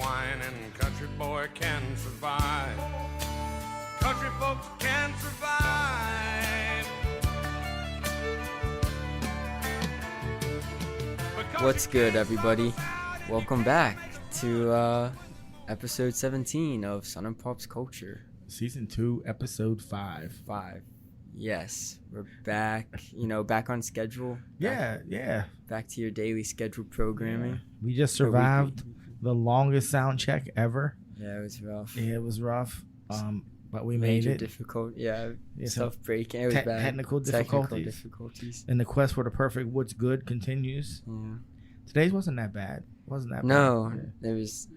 wine and country boy can survive. Country folks can survive. What's good, everybody? Welcome back to episode 17 of Son and Pop's Culture. Season 2, episode 5. 5. Yes, we're back, back on schedule. Yeah. Back to your daily scheduled programming. Yeah. We just survived the longest sound check ever. Yeah, it was rough. Yeah, it was rough. But we made it. Difficult. Yeah, so stuff breaking. It was bad. Technical difficulties. And the quest for the perfect what's good continues. Yeah. Today's wasn't that bad. No, it was.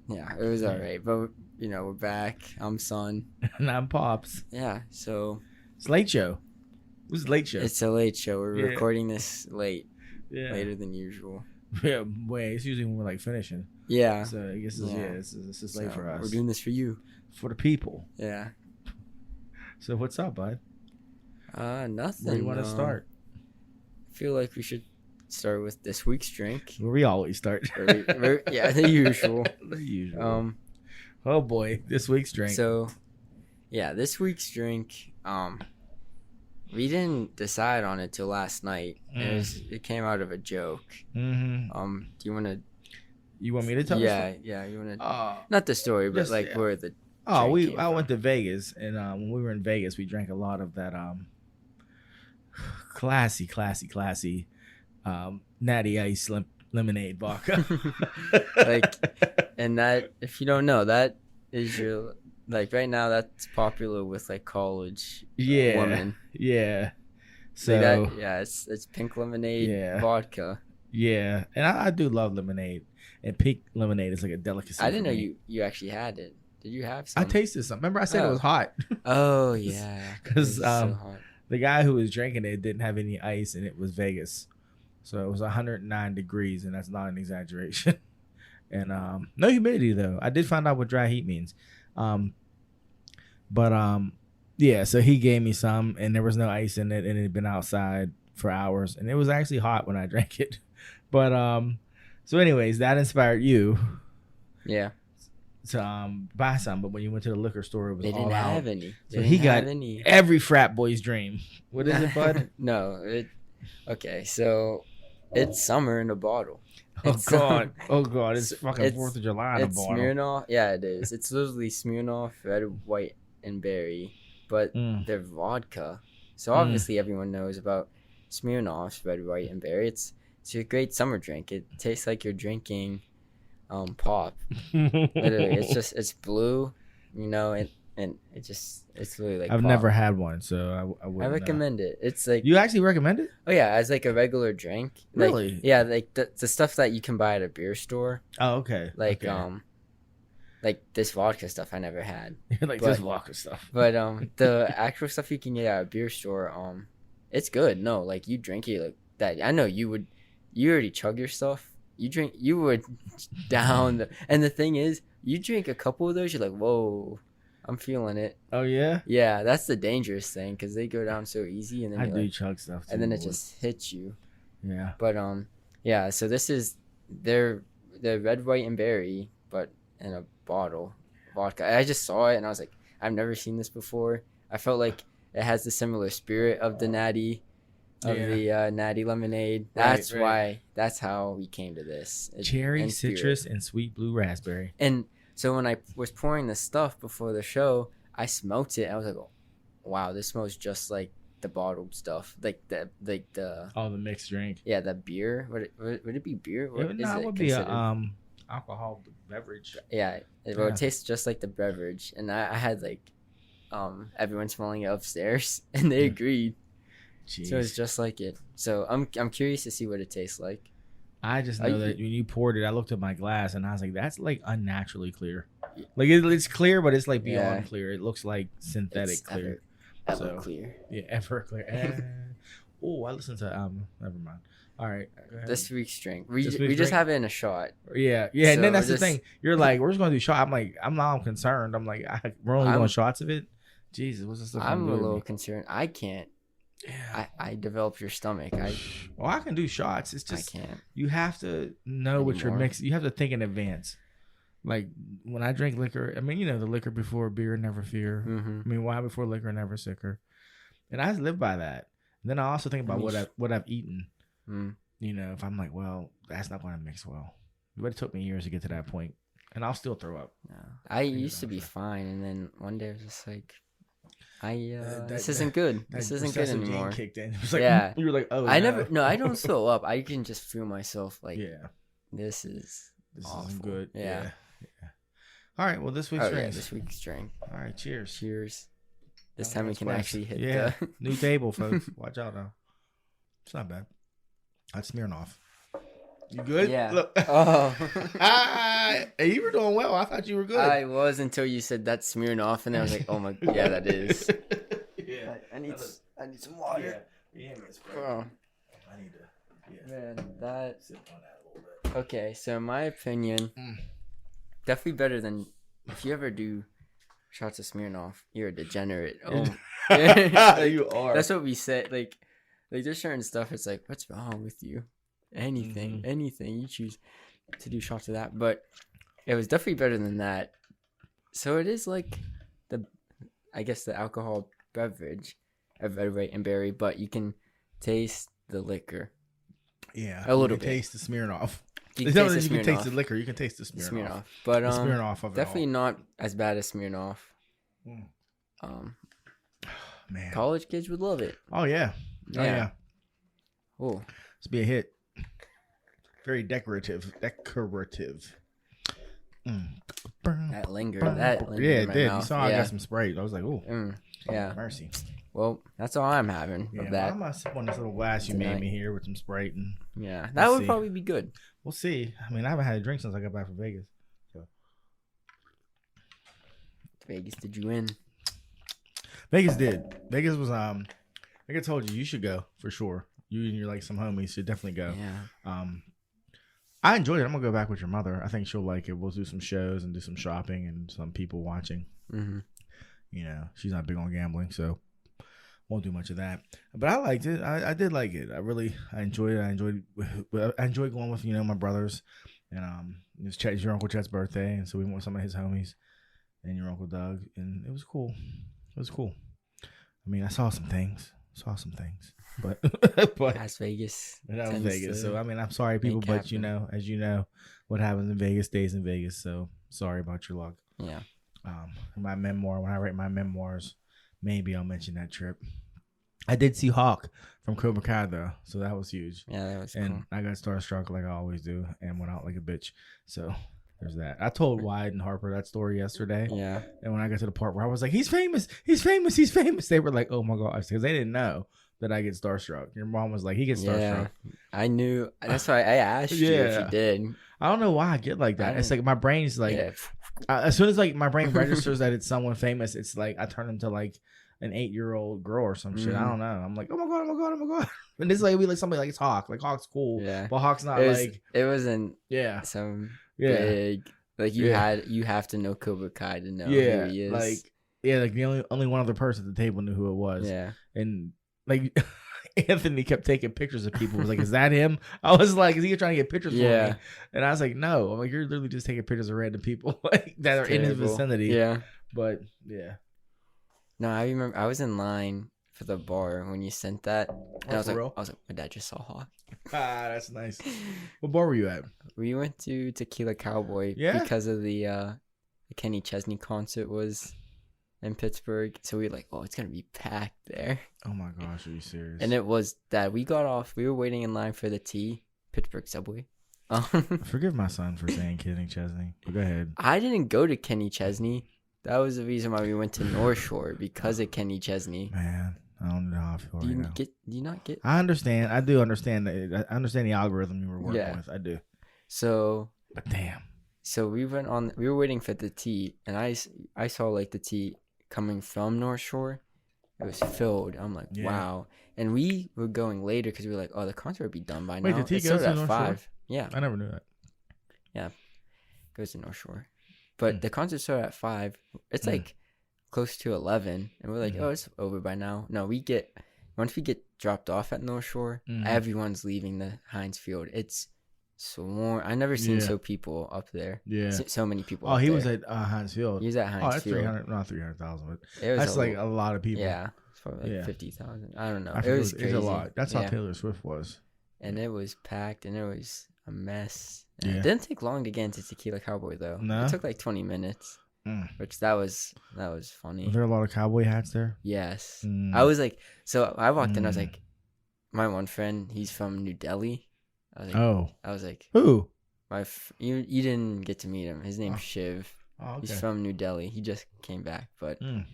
Yeah, it was all right. But we're back. I'm Son. And I'm Pops. Yeah. So it's late show. It was a late show. It's a late show. We're recording this late. Yeah. Later than usual. Yeah. Wait. It's usually when we're finishing. Yeah. So I guess this is late for us. We're doing this for you. For the people. Yeah. So what's up, bud? Nothing. Where do you want to start? I feel like we should start with this week's drink. Where we always start. The usual. The usual. Oh boy, this week's drink. So, yeah, this week's drink. We didn't decide on it till last night. It came out of a joke. Mm-hmm. Do you want to? You want me to tell? Yeah. You want to? Not the story, but where the. I went to Vegas, and when we were in Vegas, we drank a lot of that classy Natty Ice lemonade vodka. And that, if you don't know, that is your right now that's popular with college women. Yeah. So it's pink lemonade vodka. Yeah, and I do love lemonade, and pink lemonade is like a delicacy. I didn't know you actually had it. Did you have some? I tasted some. Remember I said it was hot. Oh yeah, because so hot. The guy who was drinking it didn't have any ice, and it was Vegas, so it was 109 degrees, and that's not an exaggeration. And no humidity though. I did find out what dry heat means. Yeah. So he gave me some, and there was no ice in it, and it had been outside for hours, and it was actually hot when I drank it. But so anyways, that inspired you. Yeah. To buy some, but when you went to the liquor store, it was all out. They didn't have any. So he got every frat boy's dream. What is it, bud? No. Okay, so it's summer in a bottle. Oh God! It's fucking 4th of July in a bottle. It's Smirnoff. Yeah, it is. It's literally Smirnoff, red, white, and berry, but they're vodka. So obviously everyone knows about Smirnoff's red, white, and berry. It's a great summer drink. It tastes like you're drinking pop. Literally, it's blue, and it's literally like I've pop. never had one, so I recommend it. It's like, you actually recommend it? Oh yeah, as a regular drink. Really? Yeah, the stuff that you can buy at a beer store. Oh, okay. This vodka stuff I never had. This vodka stuff. But the actual stuff you can get at a beer store, it's good. No, you drink it like that. I know you already chug your stuff. You would down and the thing is, you drink a couple of those, you're like, whoa, I'm feeling it. Oh yeah? Yeah, that's the dangerous thing, because they go down so easy, and then I do chug stuff too, and then it just hits you. Yeah. But yeah, so this is their red, white, and berry, but in a bottle vodka. I just saw it and I was like, I've never seen this before. I felt like it has the similar spirit of the Natty. The Natty lemonade. That's why. That's how we came to this. Cherry, citrus, and sweet blue raspberry. And so when I was pouring this stuff before the show, I smelt it. I was like, oh, "Wow, this smells just like the bottled stuff, like the the mixed drink." Yeah, the beer. Would it be beer? It would be a alcohol beverage. Yeah, it tastes just like the beverage, and I had everyone smelling it upstairs, and they agreed. Jeez. So it's just like it. So I'm curious to see what it tastes like. I just know that when you poured it, I looked at my glass and I was like, "That's unnaturally clear. It's clear, but it's beyond clear. It looks like synthetic clear, ever clear. Yeah, ever clear." Oh, I listened to never mind. All right, this week's drink. We just have it in a shot. Yeah. So and then that's the thing. You're like, we're just gonna do shot. I'm like, I'm concerned. I'm like, we're only doing shots of it. Jesus, what's this stuff? I'm a little concerned. I can't. Yeah. I develop your stomach. I can do shots. It's just I can't. You have to know what you're mixing. You have to think in advance. Like when I drink liquor, I mean, the liquor before beer, never fear. Mm-hmm. I mean, wine before liquor, never sicker. And I live by that. And then I also think about what I've eaten. Mm. If I'm like, well, that's not going to mix well. But it took me years to get to that point, and I'll still throw up. No. I used to be fine, and then one day I was just like, this isn't good. This isn't good anymore. Gene kicked in. It was like, yeah, you were like, oh, I don't throw up. I can just feel myself like, this awful. Isn't good. Yeah. All right. Well, this week's drink. Yeah, this week's drink. All right. Cheers. Cheers. This time we can actually hit the new table, folks. Watch out now. It's not bad. That's Smirnoff. You good? Yeah. Look. Oh. Hey, you were doing well. I thought you were good. I was until you said that's Smirnoff, and I was like, oh my, yeah, that is. Yeah. I need some water. Yeah. Oh. I need to. Yeah. Man, that. Sip on that a little bit. Okay, so in my opinion, definitely better than if you ever do shots of Smirnoff, you're a degenerate. Oh. You are. That's what we say. Like there's certain stuff. It's like, what's wrong with you? Anything you choose to do shots of that, but it was definitely better than that. So it is like the alcohol beverage of Red, White, and Berry, but you can taste the liquor. Yeah, a little bit. Taste the Smirnoff. You can taste the liquor. You can taste the Smirnoff. But the Smirnoff of definitely it all. not as bad as Smirnoff. Man, college kids would love it. Oh yeah. Oh, this be a hit. Very decorative. That lingered. Yeah, it did. Mouth. You saw I got some Sprite. I was like, oh, yeah. Mercy. Well, that's all I'm having of that. I'm gonna sip on this little glass you made me here with some Sprite, and that would probably be good. We'll see. I mean, I haven't had a drink since I got back from Vegas. So. Vegas, did you win? Vegas did. Vegas was like I told you should go for sure. You and your some homies should definitely go. Yeah. I enjoyed it. I'm gonna go back with your mother. I think she'll like it. We'll do some shows and do some shopping and some people watching. Mm-hmm. She's not big on gambling, so won't do much of that. But I liked it. I did like it. I enjoyed it. I enjoyed going with my brothers, and it was your Uncle Chet's birthday, and so we went with some of his homies and your Uncle Doug, and it was cool. I mean, I saw some things, but Las Vegas. That was Vegas. So I mean, I'm sorry, people, but as you know, what happens in Vegas stays in Vegas. So sorry about your luck. Yeah. My memoir, when I write my memoirs, maybe I'll mention that trip. I did see Hawk from Cobra Kai though, so that was huge. Yeah, that was and cool. I got starstruck like I always do, and went out like a bitch. So there's that. I told Wyatt and Harper that story yesterday. Yeah. And when I got to the part where I was like, "He's famous, he's famous, he's famous," they were like, "Oh my gosh," because they didn't know that I get starstruck. Your mom was like, "He gets starstruck." I knew. That's why I asked you if you did. I don't know why I get like that. It's like my brain's like, as soon as my brain registers that it's someone famous, it's like I turn into like an 8-year-old girl or some shit. I don't know. I'm like, oh my god. And it's like we like somebody like it's Hawk. Like Hawk's cool. Yeah. But Hawk's not it wasn't some big like you have to know Cobra Kai to know who he is. Like the only one other person at the table knew who it was. Yeah. And like Anthony kept taking pictures of people. Was like, is that him? I was like, is he trying to get pictures for me? And I was like, no. I'm like, you're literally just taking pictures of random people like that are in his vicinity. Yeah. But yeah. No, I remember I was in line for the bar when you sent that. And I was like, my dad just saw Hawk. That's nice. What bar were you at? We went to Tequila Cowboy because of the Kenny Chesney concert was in Pittsburgh. So we were like, oh, it's going to be packed there. Oh my gosh, are you serious? And it was that we got off. We were waiting in line for the Pittsburgh subway. Forgive my son for saying Kenny Chesney. But go ahead. I didn't go to Kenny Chesney. That was the reason why we went to North Shore, because of Kenny Chesney. Man, I don't know how I feel right now. Do you not get? I understand. I do understand. I understand the algorithm you were working with. I do. So. But damn. So we were waiting for the tea, and I saw like the tea coming from North Shore. It was filled. I'm like, wow. And we were going later because we were like, oh, the concert would be done by now. Wait, the tea goes to North 5. Shore? Yeah. I never knew that. Yeah. Goes to North Shore. But the concert started at 5. It's like close to 11. And we're like, oh, it's over by now. No, once we get dropped off at North Shore, everyone's leaving the Heinz Field. It's sworn. I never seen Yeah. so people up there. Yeah. So many people. Oh, up he there. was at Heinz Field. He was at Heinz Oh, that's Field. 300, not 300,000, but It was that's like a lot of people. Yeah, it's probably like Yeah. 50,000. I don't know. I It forget was it's crazy. a lot. That's how Yeah. Taylor Swift was. And it was packed, and it was a mess. And Yeah. It didn't take long to get into Tequila Cowboy though. No? It took like 20 minutes, which that was funny. Was there a lot of cowboy hats there? Yes, Mm. I was like, so I walked in. I was like, my one friend, he's from New Delhi. I was like, Who? you didn't get to meet him. His name's Shiv. Oh, okay. He's from New Delhi. He just came back, but Mm.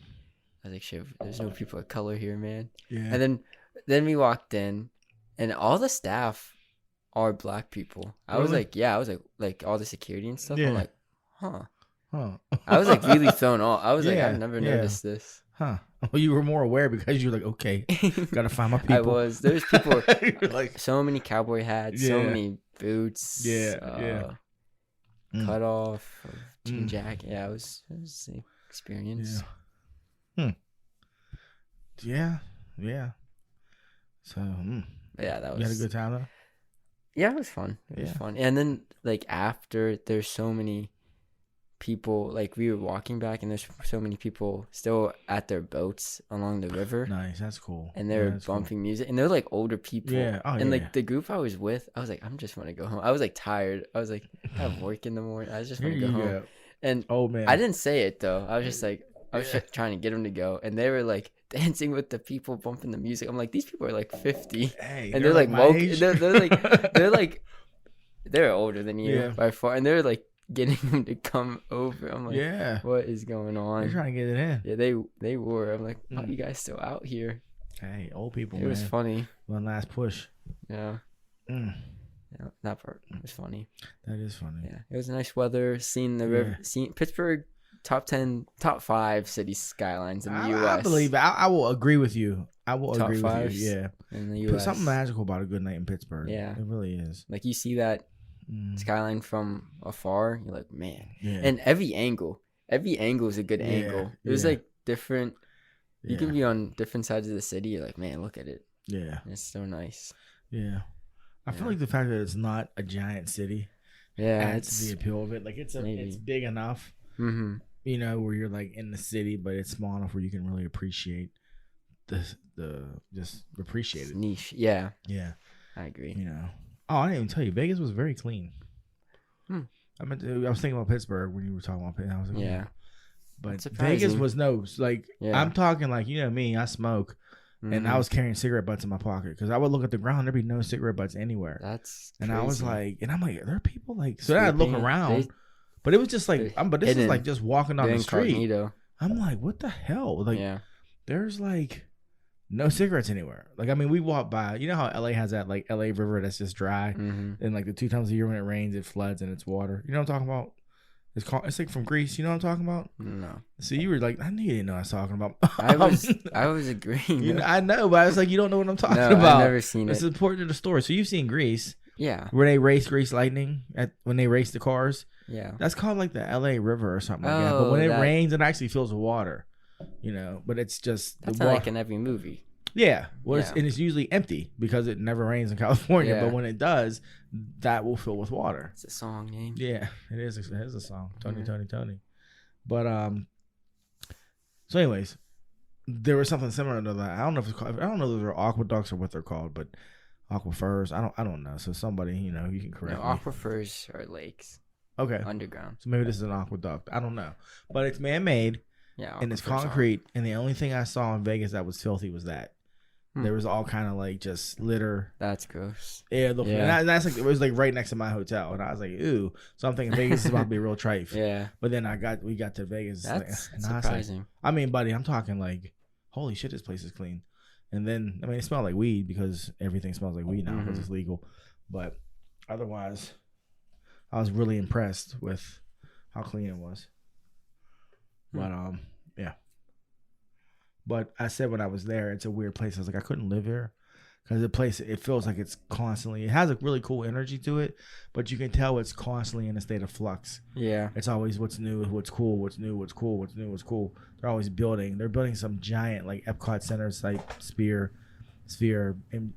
I was like, Shiv, there's no people of color here, man. Yeah. And then we walked in, and all the staff are black people. I was Really? like, yeah, I was like all the security and stuff. Yeah. I'm like, huh. Huh. I was like really thrown off. I was like, Yeah, I've never yeah. noticed this. Huh. Well, you were more aware because you were like, okay, gotta find my people. I was. There's people. You're like, So many cowboy hats. So Yeah. many boots. Yeah. Cut off. Jean Mm. jacket. Yeah, it was an experience. Yeah. Yeah. So, But yeah, that was. you had a good time though? Yeah, it was fun. It was Yeah. fun. And then like after, there's so many people. Like we were walking back, and there's so many people still at their boats along the river, Nice. That's cool. and they're Yeah, that's cool. bumping music, and they're like older people. Yeah. Oh, And yeah. like the group I was with, I was like, I'm just want to go home. I was like tired. I was like, I have work in the morning. I just want to Here go you home. go. And Oh man. I didn't say it though. I was just like, I was Yeah. just trying to get them to go, and they were like dancing with the people bumping the music. I'm like, these people are like 50, Hey, and they're like my woke. age. They're like they're older than you Yeah. by far, and they're like getting them to come over. I'm like, Yeah. what is going They're on? trying to get it in. Yeah, they were. I'm like, how Mm. you guys still out here? Hey, old people, It man. was funny. One last push. Yeah. Mm, Yeah, that part was funny. that is funny. Yeah, it was nice weather. Seeing the river, seeing Pittsburgh, top 5 city skylines in the U.S. I believe it. I will agree with you. I will Top agree fives with you. Yeah. in the There's U.S. something magical about a good night in Pittsburgh. Yeah. It really is. Like you see that Mm, skyline from afar, you're like, man. yeah. And every angle is a good Yeah, angle. It was yeah. like different. You yeah. can be on different sides of the city. You're like, man, look at it. Yeah. It's so nice. Yeah. I feel Yeah. like the fact that it's not a giant city Yeah, adds to it's the appeal of it. Like it's maybe. big enough, mm-hmm. you know, where you're like in the city, but it's small enough where you can really appreciate just appreciate It's it. niche. Yeah, Yeah. I agree. You know. Oh, I didn't even tell you. Vegas was very clean. Hmm. I was thinking about Pittsburgh when you were talking about Pitt. I was like, Yeah. But That's Vegas surprising. was like, Yeah. I'm talking like, you know me, I smoke, and I Mhm. was carrying cigarette butts in my pocket because I would look at the ground, there'd be no cigarette butts anywhere. That's And I was crazy. like, and I'm like, are there people like, so then I'd look Sleeping. around, but it was just like, they're but this is hidden. like just walking down They're the street. incognito. I'm like, what the hell? Like, Yeah, there's like no cigarettes anywhere. Like, I mean, we walk by, you know how LA has that like LA river that's just dry, mm-hmm. and like the 2 times a year when it rains, it floods and it's water. You know what I'm talking about? It's like from Greece. You know what I'm talking about? No, So you were like, I knew you didn't know what I was talking about. I was agreeing. You know, I know, but I was like, you don't know what I'm talking No, about. I've never seen It's it. important to the story. So you've seen Greece, Yeah, where they race Grease Lightning when they race the cars. yeah. That's called like the LA River or something like that. But Oh, when it that- rains, it actually fills with water. You know, but it's just That's the not water. like in every movie. Yeah, well, Yeah. and it's usually empty because it never rains in California. Yeah. But when it does, that will fill with water. It's a song name. Yeah, it is. It is a song, Tony, Mhm. Tony. But so anyways, there was something similar to that. I don't know if it's called, I don't know if they're aqueducts or what they're called, but aquifers. I don't know. So somebody, you know, you can No, correct me. aquifers are lakes Okay, underground. so maybe this is an aqueduct. I don't know, but it's man-made Yeah, and it's aquifers are. concrete. And the only thing I saw in Vegas that was filthy was that. Hmm. There was all kind of like just litter. That's gross. Yeah, Yeah. and that's like it was like right next to my hotel, and I was like, ooh. So I'm thinking Vegas is about to be real trife. Yeah, But then we got to Vegas. that's and I was like, surprising. I mean, buddy, I'm talking like, holy shit, this place is clean. And then, I mean, it smelled like weed because everything smells like weed now because Mhm. it's legal. But otherwise, I was really impressed with how clean it was. But yeah. But I said when I was there, it's a weird place. I was like, I couldn't live here because the place, it feels like it's constantly. It has a really cool energy to it, but you can tell it's constantly in a state of flux. Yeah, It's always what's new, what's cool, what's new, what's cool, what's new, what's cool. They're always building. They're building some giant like Epcot Center type sphere in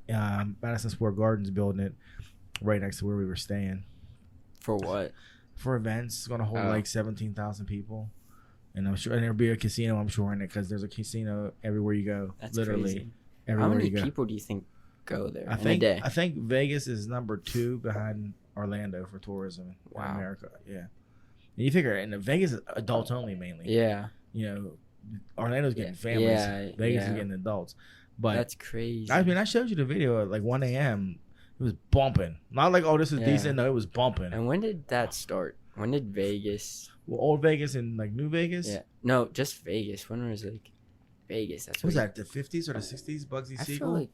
Madison Square Gardens building it. right next to where we were staying. For what? For events. It's going to hold like 17,000 people. And I'm sure, and there'll be a casino, I'm sure, in it, because there's a casino everywhere you go. That's literally crazy. everywhere How many you go. people do you think go there I in a day? think Vegas is number 2 behind Orlando for tourism in Wow. America. Yeah. And you figure, and Vegas is adults only mainly. Yeah. You know, Orlando's getting Yeah. families. Yeah, Vegas is yeah. getting adults. But That's crazy. I mean, I showed you the video at like 1 a.m. It was bumping. Not like, oh, this is Yeah. decent. No, it was bumping. And when did that start? When did Vegas? Well, old Vegas and like New Vegas. Yeah. No, just Vegas. When was like Vegas? That's What was what that? The 50s or the 60s? Bugsy I Siegel. feel like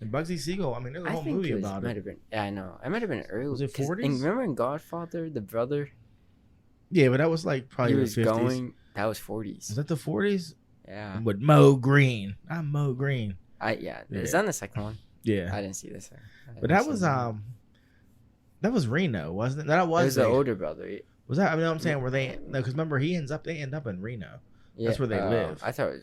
And Bugsy Siegel. I mean, there's a whole movie about might it. have been. Yeah, I know. It might have been early. Was it 'cause- 40s? And remember in Godfather, the brother, Yeah, but that was like probably he the was 50s. going. That was Was 40s. that the 40s? Yeah. With Mo Green. I'm Mo Green. Yeah. Yeah. Is that in the second one? Yeah. I didn't see this. But that was that was Reno, wasn't it? That It was the Vegas. older brother. Was that? I mean, I'm saying where they no, because remember they end up in Reno, Yeah. That's where they live. I thought.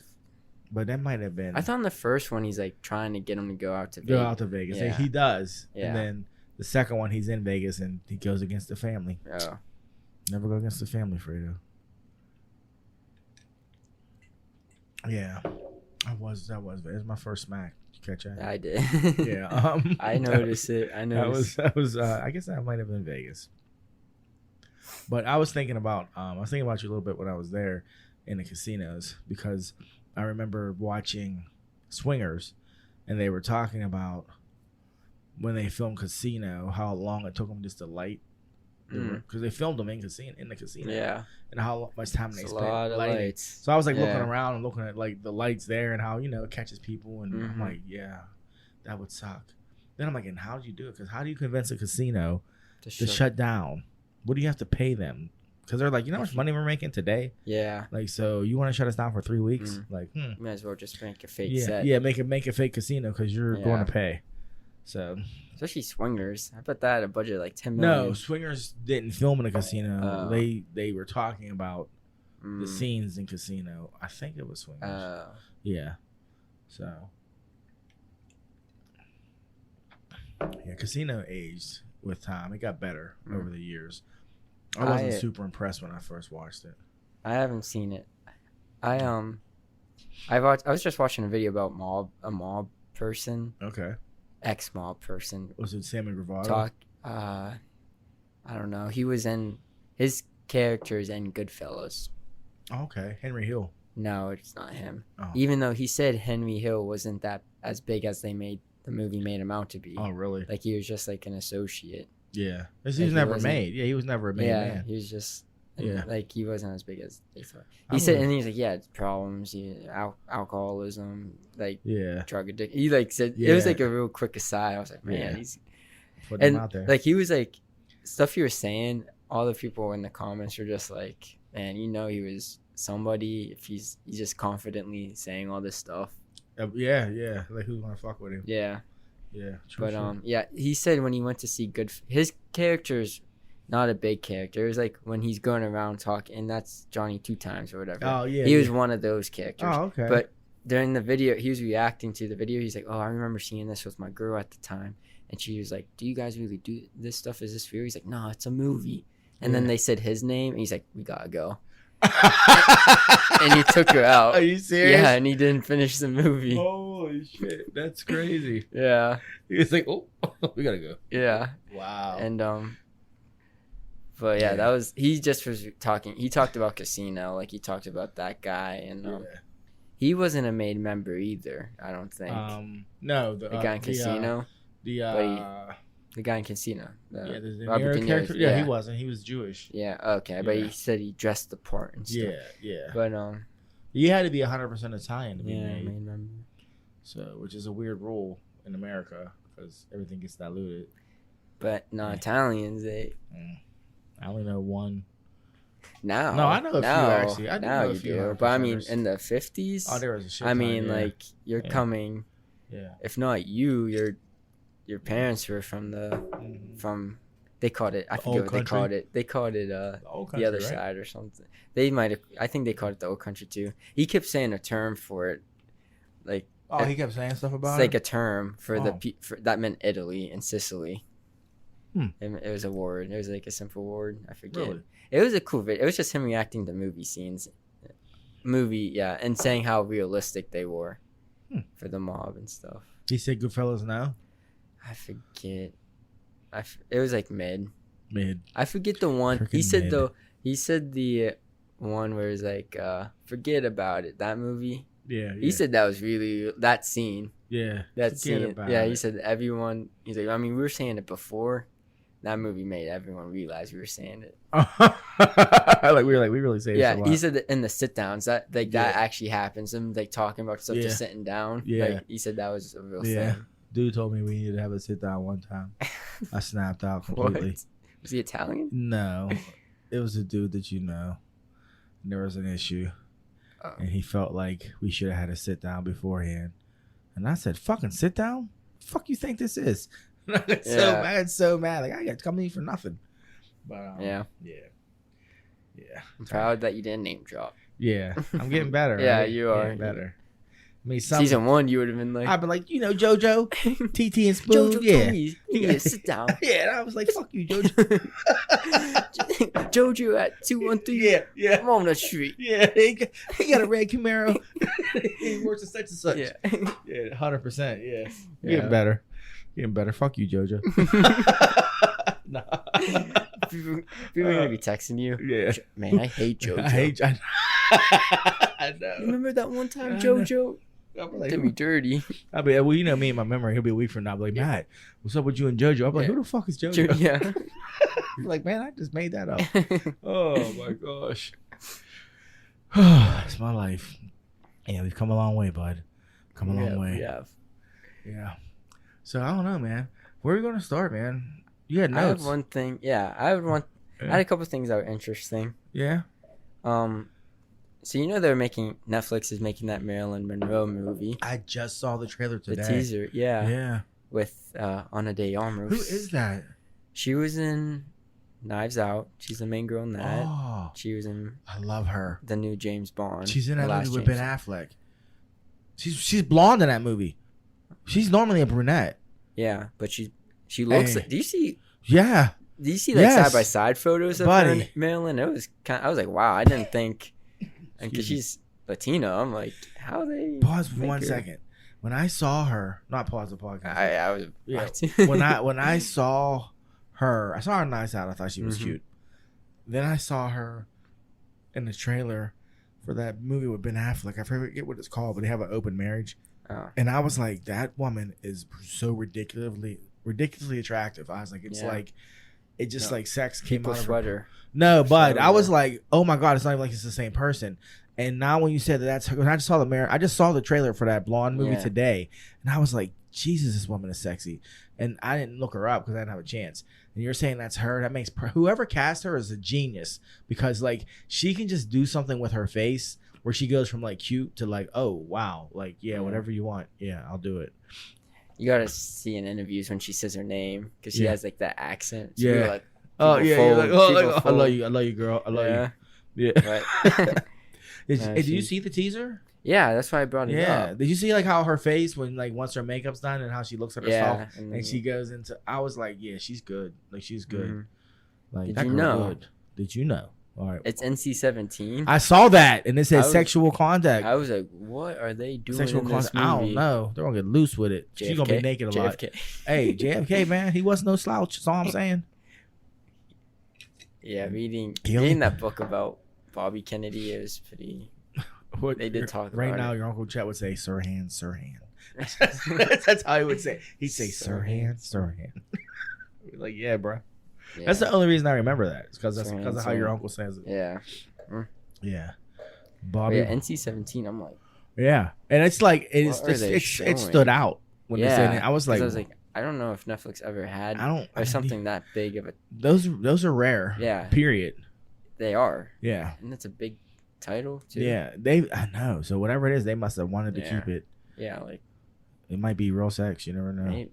but that might have been I thought in the first one he's like trying to get him to go out to go Vegas. out to Vegas. Yeah. He does, Yeah. and then the second one he's in Vegas and he goes against the family. Oh. Never go against the family, Fredo. Yeah, that was it was my first smack. Did you catch that? I did. Yeah, I noticed it. I noticed. That was I guess that might have been Vegas. But I was thinking about you a little bit when I was there in the casinos, because I remember watching Swingers, and they were talking about when they filmed Casino, how long it took them just to light, because they filmed them in the casino, Yeah. and how much time they It's a spent lot of lighting. lights. So I was like looking Yeah. around and looking at like the lights there and how it catches people, and I'm Mhm. like, yeah, that would suck. Then I'm like, and how do you do it? Because how do you convince a casino to shut down? What do you have to pay them? Because they're like, you know how much money we're making today? Yeah. Like, so you want to shut us down for 3 weeks? Mhm. Like, Might as well just make a fake yeah, set. yeah, make a fake casino because you're Yeah. going to pay. So Especially Swingers. I bet that had a budget of like 10 million. no, Swingers didn't film in a casino. Oh. They were talking about the Mm. scenes in Casino. I think it was Swingers. Yeah. So yeah, Casino aged with time. It got better over the years. I wasn't super impressed when I first watched it. I haven't seen it. I was just watching a video about a mob person, Okay. ex-mob person. Was it Sammy Gravato? Talk. I don't know. He was in his characters in Goodfellas. Oh, okay. Henry Hill. No, it's not him. Oh. Even though he said Henry Hill wasn't that as big as the movie made him out to be. Oh, really? Like he was just like an associate. Yeah. He Like, was he never wasn't- made. Yeah, he was never a made Yeah, man. he was just. Yeah. Like he wasn't as big as they thought. I He said, would- and he's like, yeah, it's problems, alcoholism, like Yeah. drug addiction. He like said it was Yeah. like a real quick aside. I was like, man, Yeah. he's Put and him out there. like he was like stuff he was saying. All the people in the comments were just like, man, he was somebody if he's just confidently saying all this stuff. Yeah, yeah. Like, who's gonna fuck with him? Yeah, Yeah. True, but true. yeah, he said when he went to see his character's not a big character. It was like when he's going around talking, and that's Johnny Two Times or whatever. Oh, yeah. He was one of those characters. Oh, okay. But during the video, he was reacting to the video. He's like, "Oh, I remember seeing this with my girl at the time," and she was like, "Do you guys really do this stuff? Is this real?" He's like, "No, it's a movie." And then Yeah. they said his name, and he's like, "We gotta go," and he took her out. Are you serious? Yeah, and he didn't finish the movie. Holy shit. That's crazy. Yeah, He was like, oh, we gotta go. yeah, Wow. and but yeah, Yeah. that was he just was talking. He talked about Casino, like he talked about that guy, and yeah. he wasn't a made member either. I don't think No, the guy in Casino. The guy in Casino. The De Robert Niro De Niro's- character. Yeah, he wasn't. He was Jewish. Yeah, okay, but Yeah. he said he dressed the part and stuff. Yeah, yeah. But You had to be 100% Italian to be yeah, made. main member. So, which is a weird rule in America because everything gets diluted. But no, Yeah. Italians they I only know one. now. No, I know a few, now, actually. I do now know a you few do. But I mean, 100%ers. in the 50s. Oh, there was a shit. I ton, mean, yeah. like you're Yeah. coming. Yeah. If not you, your parents were from from. They called it. I forget old what country? they called it. They called it The old the country, other right? side or something. They might have. I think they called it the old country too. He kept saying a term for it, like Oh, he kept saying stuff it's about like it? a term for Oh. for that meant Italy and Sicily. And it was a ward. It was like a simple ward. I forget. Really? It was a cool video. It was just him reacting to movie scenes. And saying how realistic they were for the mob and stuff. He said Goodfellas now? I forget. It was like mid. I forget the one. Freaking He said the one where it's like, forget about it. That movie. Yeah. He said that was really that scene. Yeah. That scene. Yeah, he said everyone. He's like, I mean, we were saying it before. That movie made everyone realize we were saying it. we really say it. Yeah, a lot. he said that in the sit downs that that actually happens. Him like talking about stuff just sitting down. Yeah. Like, he said that was a real thing. Dude told me we needed to have a sit down one time. I snapped out completely. What? Was he Italian? No, it was a dude that you know. And there was an issue, and he felt like we should have had a sit down beforehand. And I said, "Fucking sit down? Fuck you think this is?" I got so mad. Like, I got to come to you for nothing. But yeah. I'm proud that you didn't name drop. Yeah, I'm getting better. Yeah, right? you are Getting better. I mean, season 1, you would have been like, I'd be like, JoJo, TT and Spoon. JoJo yeah, told me you need to sit down. Yeah, and I was like, fuck you, JoJo. JoJo at 213. Yeah. I'm on the street. Yeah, he got a red Camaro. He works at such and such. Yeah, 100%. Yeah, getting better. Fuck you, JoJo. Nah. People are gonna be texting you. Yeah, man, I hate JoJo. I know. Remember that one time JoJo did me dirty? I'll be well, me and my memory. He'll be a week from now. I'll be like, Matt, what's up with you and JoJo? I'll be like, who the fuck is JoJo? Yeah. He's like, man, I just made that up. Oh my gosh. It's my life. Yeah, we've come a long way, bud. Come a long way. We have. Yeah. So I don't know, man. Where are we gonna start, man? You had notes. I have one thing. Yeah, I had a couple things that were interesting. Yeah. So Netflix is making that Marilyn Monroe movie. I just saw the trailer today. The teaser, yeah. Yeah. With Ana de Armas. Who is that? She was in Knives Out. She's the main girl in that. Oh, she was in. I love her. The new James Bond. She's in that movie with Ben Affleck. She's blonde in that movie. She's normally a brunette. Yeah, but she looks like. Do you see? Yeah. Do you see side by side photos of Marilyn? It was I was like, wow, I didn't think. And because she's Latino, I'm like, how they pause for 1 second. When I saw her, not pause the podcast. I was when I saw her, nice out. I thought she was cute. Then I saw her in the trailer for that movie with Ben Affleck. I forget what it's called, but they have an open marriage. Oh. And I was like, that woman is so ridiculously attractive. I was like, it's like, it just like sex came out of her. No, but I was like, oh my God, it's not even like it's the same person. And now when you said that's her, when I just saw the trailer for that blonde movie today, and I was like, Jesus, this woman is sexy. And I didn't look her up because I didn't have a chance. And you're saying that's her. That makes whoever cast her is a genius, because like she can just do something with her face where she goes from like cute to like, oh wow, like whatever you want, I'll do it. You gotta see in interviews when she says her name, because she has like that accent. So like, you're like, I love you, girl, I love you. Yeah. Right. Did you see the teaser? Yeah, that's why I brought it up. Did you see like how her face when like once her makeup's done and how she looks at herself and she goes into? I was like, yeah, she's good. Like she's good. Mm-hmm. Like, did you know? Good. Did you know? All right. It's NC-17. I saw that and it said sexual contact. I was like, what are they doing in this movie? I don't know. They're gonna get loose with it. She's gonna be naked a lot. Hey, JFK, man, he wasn't no slouch. That's all I'm saying. Yeah, reading that book about Bobby Kennedy, it was pretty. They did talk about right now. it. Your Uncle Chet would say, Sirhan, Sirhan. That's how he would say. He'd say, Sirhan, Sirhan. Like, yeah, bro. Yeah. That's the only reason I remember that. It's because of how your uncle says it. Yeah. Yeah. Bobby. Yeah, NC-17. I'm like. Yeah, and it's like it stood out when they said it. I was like, I don't know if Netflix ever had something that big of a. Those are rare. Yeah. Period. They are. Yeah. And that's a big title too. Yeah, I know. So whatever it is, they must have wanted to keep it. Yeah, like it might be real sex. You never know.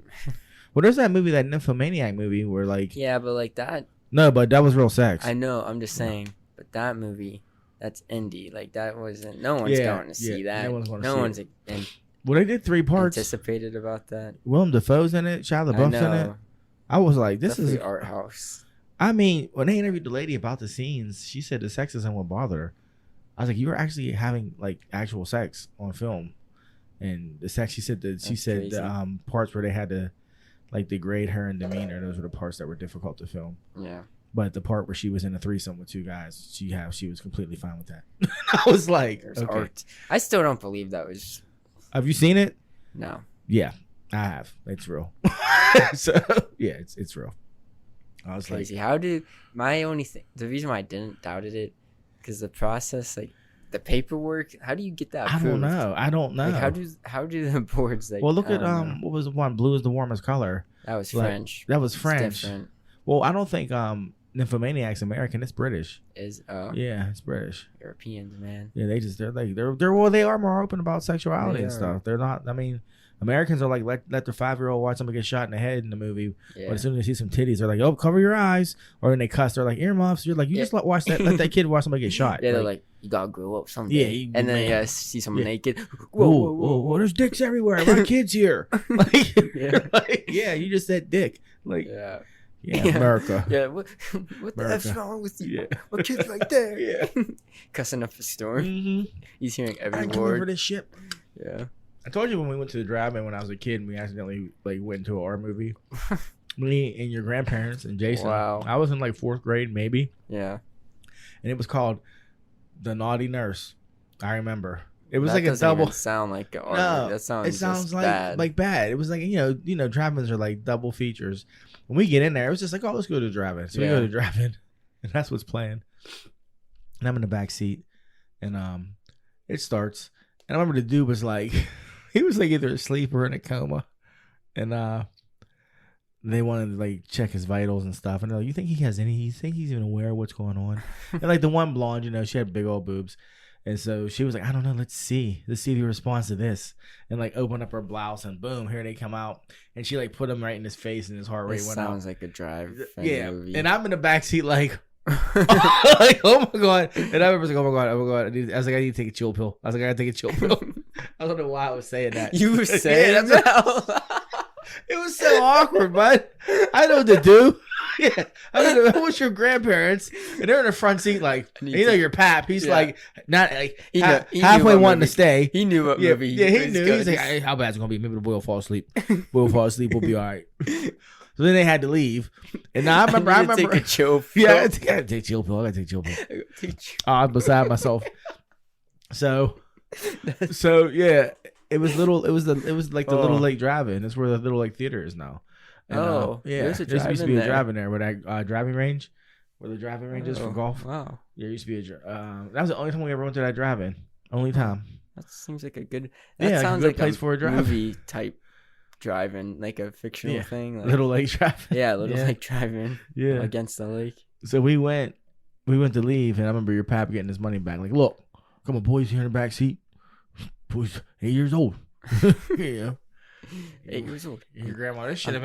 Well, there's that movie, that Nymphomaniac movie, where like but like that. No, but that was real sex. I know. I'm just saying, but that movie, that's indie. Like that wasn't. No one's going to see that. No one's. Well, they did 3 parts. Anticipated about that. Willem Dafoe's in it. Shia LaBeouf's in it. I was like, this Definitely is art house. I mean, when they interviewed the lady about the scenes, she said the sexism would bother her. I was like, you were actually having like actual sex on film, and the sex. She said That's the parts where they had to like degrade her and demeanor. Those were the parts that were difficult to film. Yeah. But the part where she was in a threesome with two guys, she was completely fine with that. I was like, There's okay. art. I still don't believe that was. Have you seen it? No. Yeah, I have. It's real. So yeah, it's real. I was Crazy. like, How do my only thing? The reason why I didn't doubted it, because the process, like the paperwork. How do you get that? I approved? don't know. Like, how do the boards like? Well, look I at don't know. what was the one? Blue is the warmest color. That was like, French. That was It's French. different. Well, I don't think Nymphomaniac's American. It's British. Is Yeah, it's British. Europeans, man. Yeah, they are more open about sexuality They and are. stuff. They're not. I mean, Americans are like let their 5-year-old watch somebody get shot in the head in the movie, Yeah. but as soon as they see some titties, they're like, "Oh, cover your eyes," or then they cuss. They're like earmuffs. You're like, you just let that kid watch somebody get shot. Yeah, they're like, you gotta grow up someday. Yeah, you- and then man. you gotta see someone Yeah. naked. whoa, there's dicks everywhere. My kid's here. Like, Yeah. like, yeah, you just said dick. Like, Yeah. yeah, America. Yeah. What the America. F's wrong with you? Yeah. My kid's right there. Yeah. Cussing up a storm. Mm-hmm. He's hearing I every can remember word. this shit. Yeah. I told you when we went to the drive-in when I was a kid and we accidentally like went into an art movie. Me and your grandparents and Jason. Wow. I was in like 4th grade maybe, Yeah. and it was called The Naughty Nurse. I remember. It was That like a doesn't double. even sound like an art. No, That sounds. it sounds just like bad. bad. It was like you know drive-ins are like double features. When we get in there, it was just like, oh, let's go to the drive-in. So we Yeah. go to the drive-in, and that's what's playing. And I'm in the back seat, and it starts, and I remember the dude was like, he was like either asleep or in a coma, and they wanted to like check his vitals and stuff. And they're like, you think he has any? You think he's even aware of what's going on? And like the one blonde, you know, she had big old boobs. And so she was like, I don't know, let's see if he responds to this. And like open up her blouse and boom, here they come out. And she like put him right in his face and his heart rate This went sounds up. like a drive. Yeah. Movie. And I'm in the back seat like, like, oh my God. And I remember like, oh my God. I was like, I need to take a chill pill. I was like, I gotta take a chill pill. I don't know why I was saying that. You were saying Yeah, that. it was so awkward, bud. I know what to do. Yeah, I mean, I was your grandparents, and they're in the front seat, like, you know, your pap. He's Yeah. like, not like He knew halfway what wanting movie- to stay. He knew what Yeah, movie. yeah, he was knew. going He's like, to hey, how bad it's gonna be? Maybe the boy will fall asleep. Boy will fall asleep. We'll be all right. So then they had to leave, and now I remember. I need to take a chill pill. Yeah, I gotta take chill pill. I gotta take chill pill. I'm beside myself. So yeah, it was little. It was like the Little Lake Drive-In. That's where the Little Lake Theater is now. And, yeah, there's a there used to drive-in be a there. drive-in there, where that driving range, where the driving range is for Oh, golf. Wow. Yeah, there used to be that was the only time we ever went to that drive-in. Only time. That seems like a good. Yeah, That like a sounds good like place for a drive. movie type drive-in, like a fictional Yeah. thing. Like, Little Lake Drive-In. Yeah, Little Yeah. Lake drive-in. Yeah. Against the lake. So we went to leave, and I remember your pap getting his money back. Like, look, come on, boys here in the back seat. Boys, 8 years old. Yeah. 8 years old. Your grandma, it should have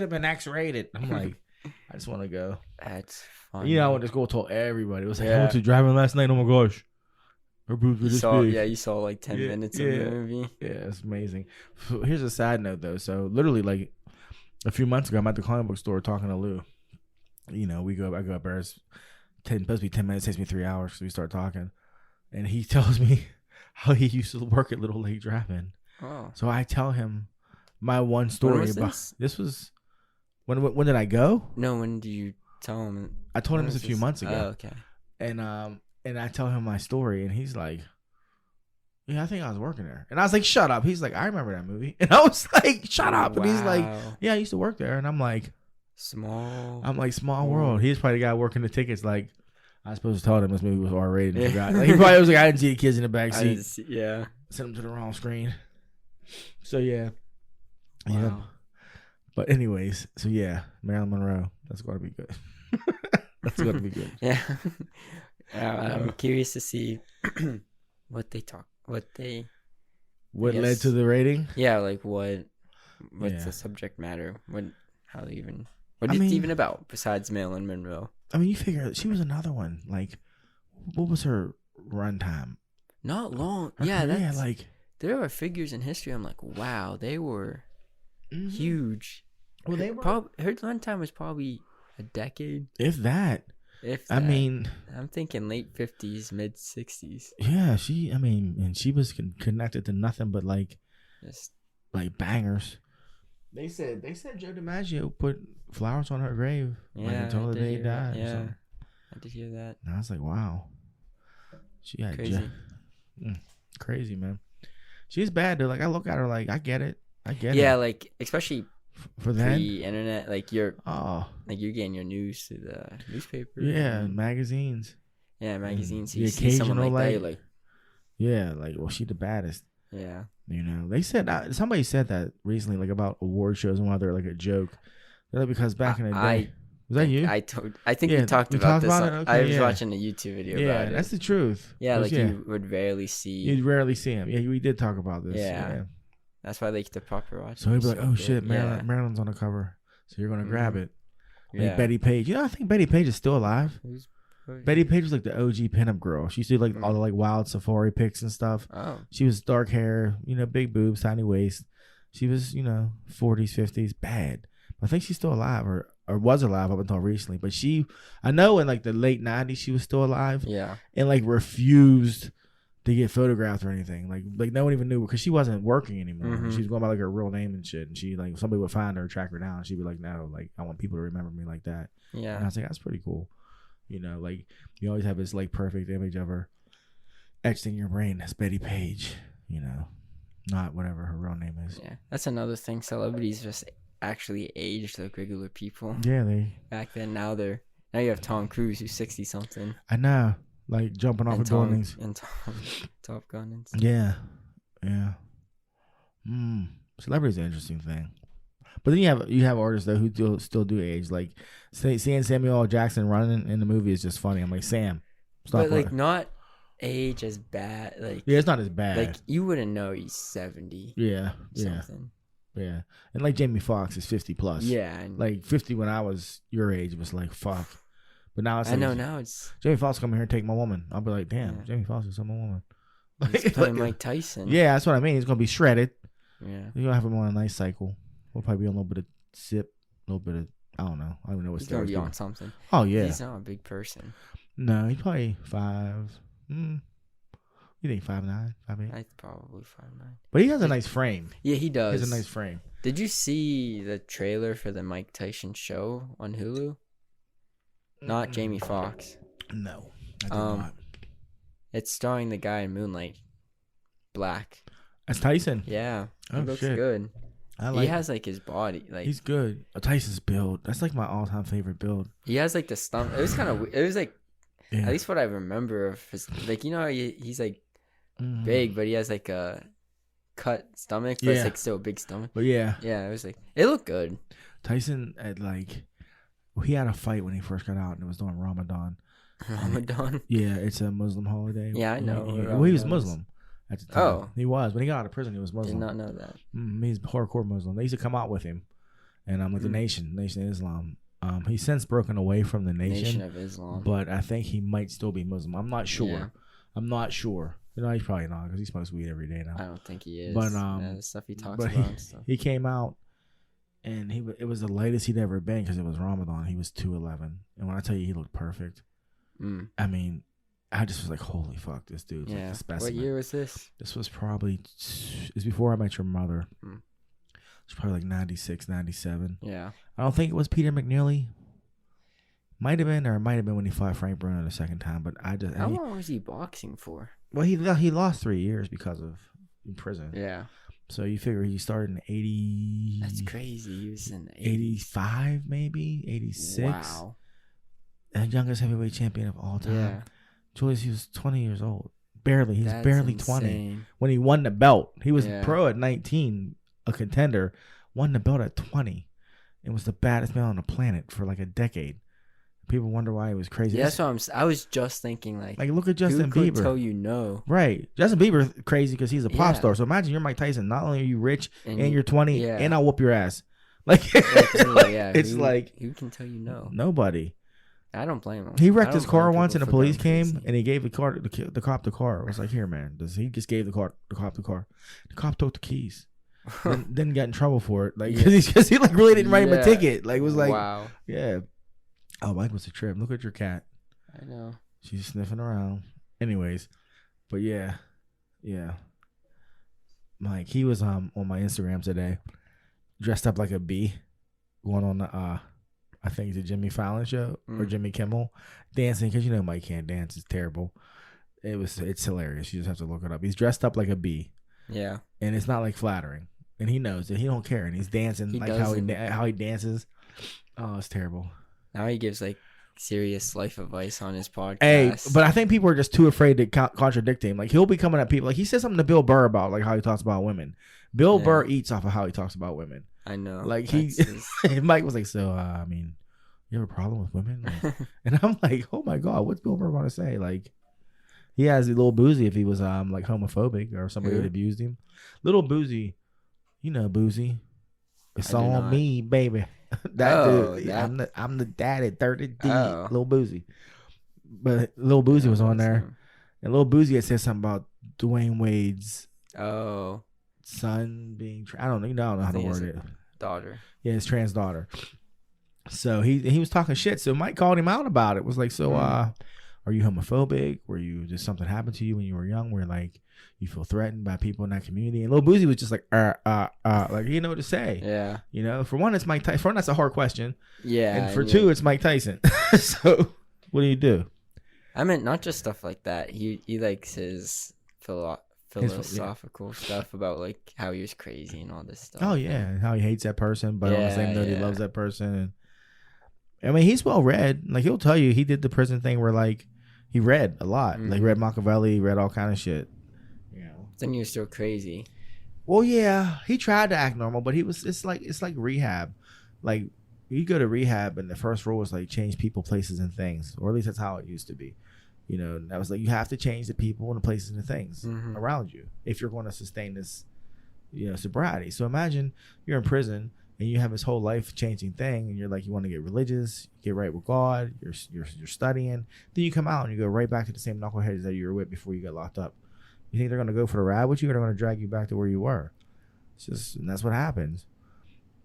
been X-rated. I'm like, I just want to go. That's fun. You know, I went to school, told everybody. It was like, I Yeah. went to driving last night. Oh my gosh, her boobs were You this saw, big. yeah, you saw like 10 minutes of the movie. Yeah, it's amazing. So here's a side note though. So literally, like a few months ago, I'm at the comic book store talking to Lou. You know, I go up there. It's supposed to be 10 minutes. Takes me 3 hours. So we start talking, and he tells me how he used to work at Little Lake Drive-In. Oh. So I tell him my one story was about this? this was when did I go? No, when do you tell him? I told him When this a was few months ago. Oh, okay. And I tell him my story, and he's like, yeah, I think I was working there. And I was like, shut up. He's like, I remember that movie. And I was like, shut up. And he's like, Wow. yeah, I used to work there. And I'm like, Small. small world. He's probably the guy working the tickets. Like, I was supposed to tell him this movie was R-rated and Yeah. forgot. Like, he probably was like, I didn't see the kids in the back I seat. didn't see- yeah. Sent him to the wrong screen. So, yeah. Wow. Yeah. But anyways, so yeah, Marilyn Monroe. That's going to be good. That's going to be good. Yeah. I'm curious to see what they talk. What they. What I led guess- to the rating? Yeah, like what's Yeah. the subject matter? How they even? I What is mean- it even about besides Marilyn Monroe? I mean, you figure she was another one. Like, what was her runtime? Not long. Her Yeah, career, that's like there are figures in history. I'm like, wow, they were mhm. huge. Well, they were. Her lifetime was probably a decade. If that. If I that. mean, I'm thinking late 50s, mid 60s. yeah, and she was connected to nothing but Just like bangers. They said Joe DiMaggio put flowers on her grave until the day he died. Yeah, I did hear that. And I was like, wow. She had Crazy. Crazy, man. She's bad though. Like I look at her like I get it. Yeah, like especially for that pre-internet, like you're getting your news through the newspaper. Yeah, magazines. Yeah, magazines. The You see someone like that, you're like, yeah, like she the baddest. Yeah. You know, they said somebody said that recently, like about award shows and why they're like a joke. They're like, because back in the day, was that you? I think you talked about this. Okay, I was watching a YouTube video about it. Yeah, that's the truth. Yeah, like you would rarely see. You'd rarely see him. Yeah, we did talk about this. Yeah. That's why they get the paparazzi. So he'd be like, "Oh shit, Marilyn's on the cover," so you're gonna grab it. Like Betty Page. You know, I think Betty Page is still alive. Betty Page was like the OG pinup girl. She used to do like all the like wild safari pics and stuff. Oh. She was dark hair, big boobs, tiny waist. She was, 40s, 50s, bad. I think she's still alive or was alive up until recently. But I know in like the late 90s she was still alive. Yeah. And like refused to get photographed or anything. Like no one even knew because she wasn't working anymore. Mm-hmm. She was going by like her real name and shit. And she like somebody would find her, track her down. And she'd be like, no, like I want people to remember me like that. Yeah. And I was like, that's pretty cool. Like you always have this like perfect image of her etched in your brain as Betty Page, not whatever her real name is. Yeah, that's another thing. Celebrities just actually age like regular people. Yeah, back then. Now you have Tom Cruise who's 60 something. I know, like jumping off of buildings and Top Gun and stuff. Yeah. Celebrity's an interesting thing. But then you have artists though who still do age. Like seeing Samuel L. Jackson running in the movie is just funny. I'm like, Sam, stop. But like not age as bad. Like it's not as bad. Like you wouldn't know he's 70. Yeah. Something. Yeah. And like Jamie Foxx is 50 plus. Yeah. And like 50 when I was your age was like fuck. But now it's like, I know now it's Jamie Foxx come here and take my woman. I'll be like, damn, Jamie Foxx is my woman. He's playing Mike Tyson. Yeah, that's what I mean. He's gonna be shredded. Yeah. You're gonna have him on a nice cycle. We'll probably be on a little bit of sip, a little bit of I don't know. I don't even know what he's gonna be on something. Oh yeah. He's not a big person. No, he's probably 5. You think 5'9", 5'8"? I'd probably 5'9". But he has a nice frame. Yeah, he does. He has a nice frame. Did you see the trailer for the Mike Tyson show on Hulu? Not Jamie Foxx. No, I did not. It's starring the guy in Moonlight. Black. That's Tyson. Yeah. He looks shit. good. He has like his body. Like he's good. Tyson's build. That's like my all-time favorite build. He has like the stomach. It was kind of. It was like. Yeah. At least what I remember of his. Like he's like big, but he has like a cut stomach. But it's like still a big stomach. But yeah. Yeah, it was like it looked good. Tyson he had a fight when he first got out, and it was during Ramadan. Ramadan. Yeah, it's a Muslim holiday. Yeah, I know. He was Muslim at the time. Oh, he was when he got out of prison. He was Muslim. Did not know that. He's hardcore Muslim. They used to come out with him, and I'm like the Nation of Islam. He's since broken away from the Nation of Islam, but I think he might still be Muslim. I'm not sure. Yeah. I'm not sure. He's probably not because he smokes weed every day now. I don't think he is. But the stuff he talks about. And stuff. He came out. And it was the latest he'd ever been because it was Ramadan. He was 211, and when I tell you he looked perfect, I mean, I just was like, "Holy fuck, this dude's like a specimen." What year was this? This was probably it's before I Met Your Mother. It's probably like 96, 97. Yeah, I don't think it was Peter McNeely. Might have been, or it might have been when he fought Frank Bruno the second time. But how long was he boxing for? Well, he lost 3 years because of in prison. Yeah. So you figure he started in 80. That's crazy. He was in 85, maybe 86. Wow. The youngest heavyweight champion of all time. Yeah. Julius, he was 20 years old. Barely. He's barely insane. 20 when he won the belt. He was Yeah. pro at 19, a contender, won the belt at 20, and was the baddest man on the planet for like a decade. People wonder why he was crazy. Yeah, that's what I was just thinking. Like look at Justin who Bieber. could tell you no? Right. Justin Bieber crazy because he's a pop Yeah. star. So imagine you're Mike Tyson. Not only are you rich and you're 20, yeah. and I'll whoop your ass. Like, Yeah, it's like who can tell you no? Nobody. I don't blame him. He wrecked I his don't blame car once, and people the for police going came crazy. and he gave the cop the car. I was like, "Here, man." He just gave the cop the car. The cop took the keys. didn't get in trouble for it. Like because he like really didn't write him a ticket. Like it was like wow. Yeah. Oh, Mike was a trip. Look at your cat. I know. She's sniffing around. Anyways, but yeah. Mike, he was on my Instagram today, dressed up like a bee, going on the I think it's a Jimmy Fallon show or Jimmy Kimmel, dancing because Mike can't dance. It's terrible. It's hilarious. You just have to look it up. He's dressed up like a bee. Yeah. And it's not like flattering, and he knows that he don't care, and he's dancing how he dances. Oh, it's terrible. Now he gives like serious life advice on his podcast. Hey, but I think people are just too afraid to contradict him. Like he'll be coming at people. Like he said something to Bill Burr about like how he talks about women. Bill Burr eats off of how he talks about women. I know. Like Mike was like, so I mean, you have a problem with women? Like, and I'm like, oh my god, what's Bill Burr gonna say? Like, he has a little Boozy if he was like homophobic or somebody had abused him. Little Boozy, Boozy. It's on me, baby. Dude, I'm the dad at 30D. Little Boozy. But Little Boozy was on there, and Little Boozy had said something about Dwayne Wade's son being I don't know how to word it. Daughter. Yeah, his trans daughter. So he was talking shit. So Mike called him out about it. Was like, so are you homophobic? Did something happen to you when you were young where like you feel threatened by people in that community? And Lil Boozy was just like like he didn't know what to say. Yeah. For one, it's Mike Tyson. For one, that's a hard question. Yeah. And for two, it's Mike Tyson. So what do? I meant not just stuff like that. He likes his philosophical stuff about like how he was crazy and all this stuff. Oh yeah, and how he hates that person, but on the same note, he loves that person. And I mean, he's well read. Like he'll tell you, he did the prison thing where like he read a lot, like read Machiavelli, read all kind of shit. Then he was still crazy. Well, yeah, he tried to act normal, but it's like rehab. Like you go to rehab, and the first rule was like change people, places, and things, or at least that's how it used to be. That was like you have to change the people and the places and the things around you if you're going to sustain this, sobriety. So imagine you're in prison and you have this whole life changing thing, and you're like you want to get religious, get right with God. You're studying, then you come out and you go right back to the same knuckleheads that you were with before you got locked up. You think they're going to go for the ride with you, or they're going to drag you back to where you were? And that's what happens.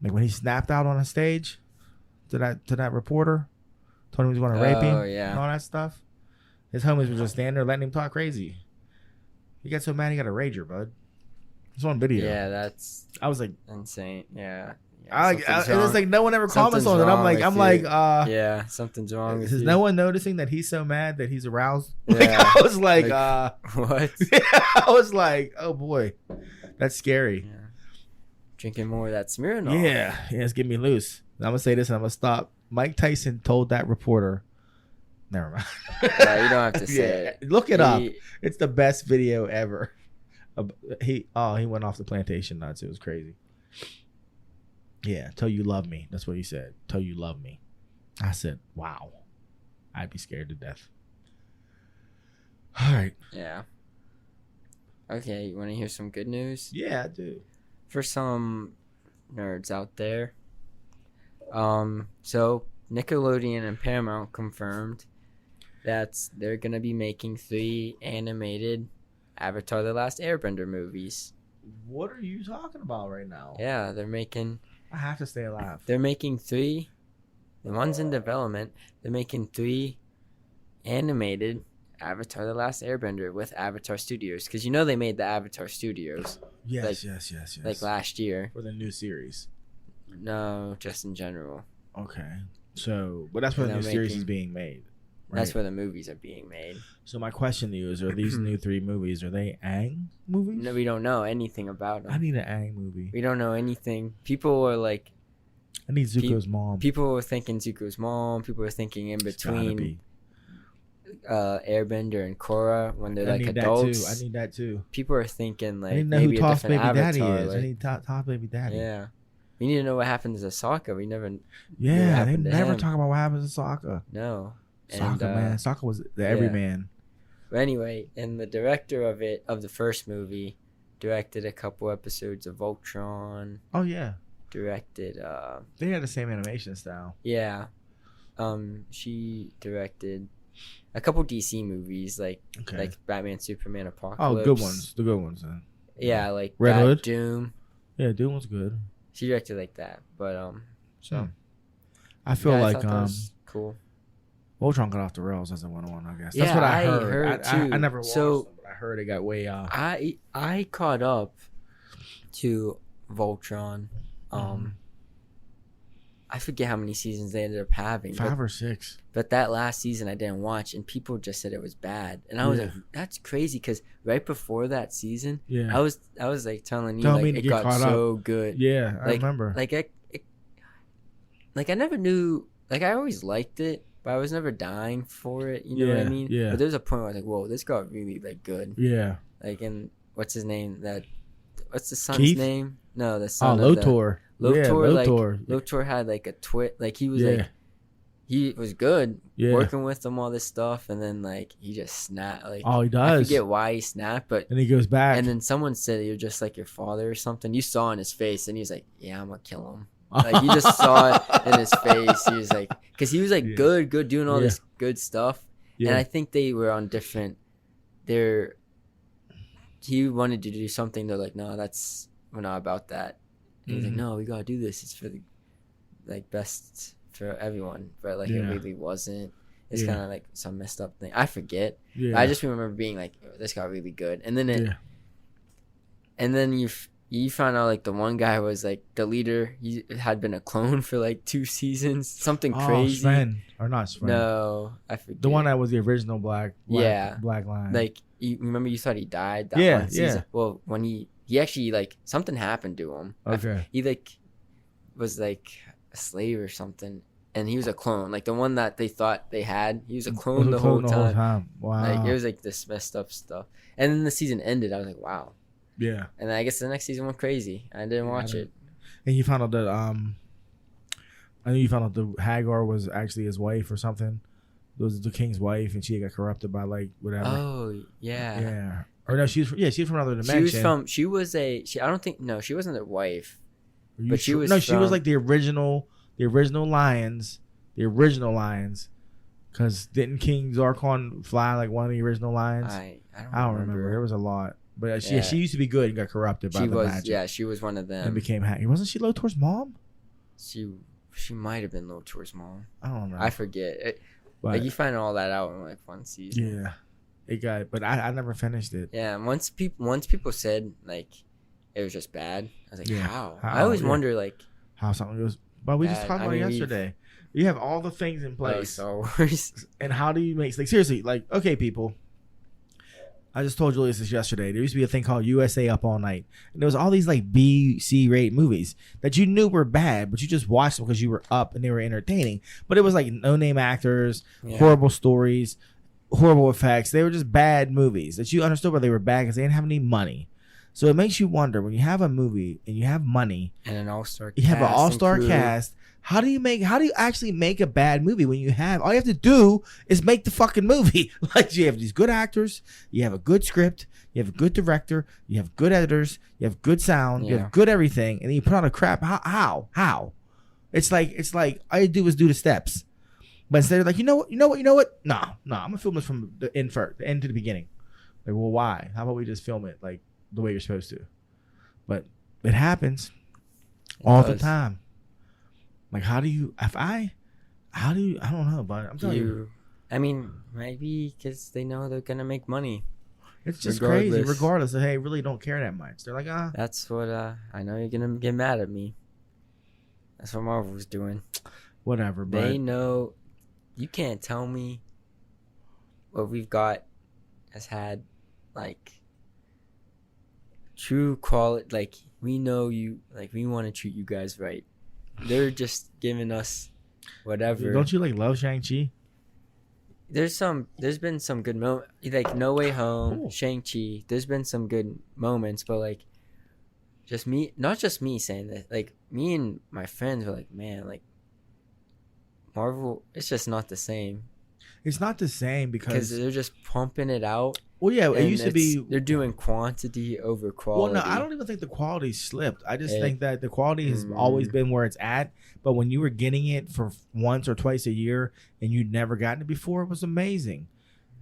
Like when he snapped out on a stage to that reporter, told him he was going to rape him and all that stuff. His homies were just standing there letting him talk crazy. He got so mad he got a rager, bud. It's on video. Yeah, I was like insane. Yeah. It's like no one ever comments on it. I'm like, yeah, something's wrong with you. Is no one noticing that he's so mad that he's aroused? Yeah. I was like what? Yeah, I was like, oh boy, that's scary. Yeah. Drinking more of that Smirnoff. Yeah, it's getting me loose. I'm gonna say this and I'm gonna stop. Mike Tyson told that reporter. Never mind. No, you don't have to say it. Look it up. It's the best video ever. He went off the plantation nuts. It was crazy. Yeah, tell you love me. That's what he said. Tell you love me. I said, wow. I'd be scared to death. All right. Yeah. Okay, you want to hear some good news? Yeah, I do. For some nerds out there. So Nickelodeon and Paramount confirmed that they're going to be making 3 animated Avatar: The Last Airbender movies. What are you talking about right now? Yeah, they're making... I have to stay alive. They're making 3. The one's in development. They're making 3 animated Avatar: The Last Airbender with Avatar Studios. Because they made the Avatar Studios. Yes. Like last year. For the new series. No, just in general. Okay. So, but that's where the new series is being made. Right? That's where the movies are being made. So my question to you is, are these new 3 movies, are they Aang movies? No, we don't know anything about them. I need an Aang movie. We don't know anything. People were like... I need Zuko's mom. People were thinking Zuko's mom. People were thinking in between Airbender and Korra when they're like adults. I need that too. People are thinking like I need to know maybe who Toph's baby daddy is. Like, I need Toph's baby daddy. Yeah. We need to know what happens to Sokka. We never... Yeah, they never talk about what happens to Sokka. No. Sokka, man. Sokka was the everyman. But anyway, and the director of the first movie, directed a couple episodes of Voltron. Oh, yeah. Directed... They had the same animation style. Yeah. She directed a couple DC movies, like Batman, Superman, Apocalypse. Oh, good ones. The good ones, then. Yeah, like Red Hood? Doom. Yeah, Dune was good. She directed like that, but so I feel yeah, like I thought that was cool. Voltron got off the rails as it went on. I guess Yeah, that's what I I heard. too. I never watched So them, but I heard it got way off. I caught up to Voltron. I forget how many seasons they ended up having. 5 or 6. But that last season I didn't watch, and people just said it was bad, and I was like, "That's crazy," because right before that season, I was like telling you, like, it got so good. Yeah, I like, remember. Like I never knew. Like I always liked it, but I was never dying for it. You know what I mean? Yeah. But there's a point where I was like, "Whoa, this got really like good." Yeah. Like, and what's his name? What's the son's Keith? name? No, the son. Lotor. Lotor. Lotor had like a twit. Like he was like, he was good working with them, all this stuff, and then like he just snapped. Like, he does. I forget why he snapped, but and he goes back. And then someone said you're just like your father or something. You saw in his face, and he was like, "Yeah, I'm gonna kill him." Like you just saw it in his face. He was like, because he was like good doing all this good stuff, and I think they were on different. He wanted to do something. They're like, "No, we're not about that." And he's like, "No, we gotta do this. It's for the like best for everyone." But like it really wasn't. It's kind of like some messed up thing. I forget. Yeah. I just remember being like, oh, "This got really good," and then and then you found out like the one guy was like the leader. He had been a clone for like 2 seasons. Something crazy. Sven. Or not Sven. No, I forget. The one that was the original Black Lion. Like you remember, you thought he died. That one season? Well, when he actually like something happened to him. Okay. He like was like a slave or something, and he was a clone. Like the one that they thought they had, he was a clone the whole time. Wow. Like it was like this messed up stuff. And then the season ended. I was like, wow. Yeah. And then I guess the next season went crazy. I didn't watch it. And you found out that I knew you found out the Hagar was actually his wife or something. It was the king's wife, and she got corrupted by like whatever. Oh yeah. Yeah. Or no, she's from another dimension. She wasn't their wife. But she was she was like the original lions. Because didn't King Zarkon fly like one of the original lions? I don't remember. There was a lot. But she used to be good and got corrupted by the magic. Yeah, she was one of them. And became hacky. Wasn't she Lotor's mom? She might have been Lotor's mom. I don't know. I forget. Like you find all that out in like one season. Yeah. It got, but I never finished it. Yeah, once people said like it was just bad, I was like, how? I always wonder like how something goes. But we just talked about it yesterday. You have all the things in place. Star Wars. And how do you make like seriously like okay people? I just told Julius this yesterday. There used to be a thing called USA Up All Night, and there was all these like B, C rate movies that you knew were bad, but you just watched them because you were up and they were entertaining. But it was like no name actors, horrible stories, horrible effects. They were just bad movies that you understood why they were bad because they didn't have any money. So it makes you wonder when you have a movie and you have money and an all-star cast. You have an all-star cast. How do you actually make a bad movie when you have all you have to do is make the fucking movie? Like you have these good actors, you have a good script, you have a good director, you have good editors, you have good sound, you have good everything, and then you put on a crap. How? It's like all you do is do the steps. But instead of like, you know what? No, I'm gonna film this from the end to the beginning. Like, well, why? How about we just film it like the way you're supposed to? But it happens all the time. Like, I don't know, but I'm telling you. I mean, maybe because they know they're going to make money. It's just crazy, regardless of, hey, really don't care that much. They're like, That's what, I know you're going to get mad at me. That's what Marvel's doing. Whatever, but. They know, you can't tell me what we've got has had, like, true quality. Like, we know you, like, we want to treat you guys right. They're just giving us whatever. Don't you like love Shang-Chi? There's been some good moments, like No Way Home, Shang-Chi. There's been some good moments, but like, not just me saying that. Like me and my friends were like, man, like Marvel, it's just not the same. It's not the same because they're just pumping it out. Well, yeah, it used to be. They're doing quantity over quality. Well, no, I don't even think the quality slipped. I just think that the quality has always been where it's at. But when you were getting it for once or twice a year and you'd never gotten it before, it was amazing.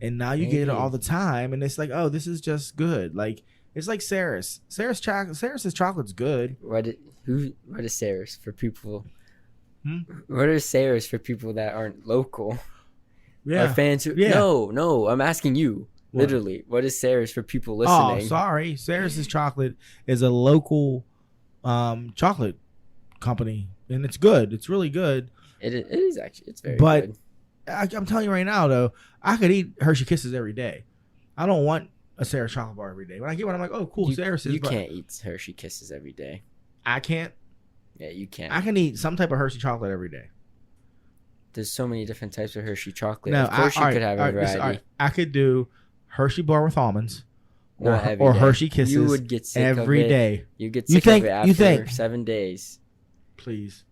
And now you get it all the time, and it's like, oh, this is just good. Like It's like Sarah's. Sarah's chocolate's good. What is Sarah's for people? Hmm? What are Sarah's for people that aren't local? Yeah. Our fans who, Yeah. No, I'm asking you. What? Literally, what is Sarah's for people listening? Oh, sorry. Sarah's chocolate is a local chocolate company, and it's good. It's really good. It is actually. It's very But good. I'm telling you right now, though, I could eat Hershey Kisses every day. I don't want a Sarah's chocolate bar every day. When I get one, I'm like, oh, cool, Sarah's. You can't eat Hershey Kisses every day. I can't. Yeah, you can't. I can eat some type of Hershey chocolate every day. There's so many different types of Hershey chocolate. No, of course you could have a variety. I could do Hershey bar with almonds, Not every or day. Hershey Kisses. You would get sick every of it. day. You get You sick think- of it you after think- 7 days. Please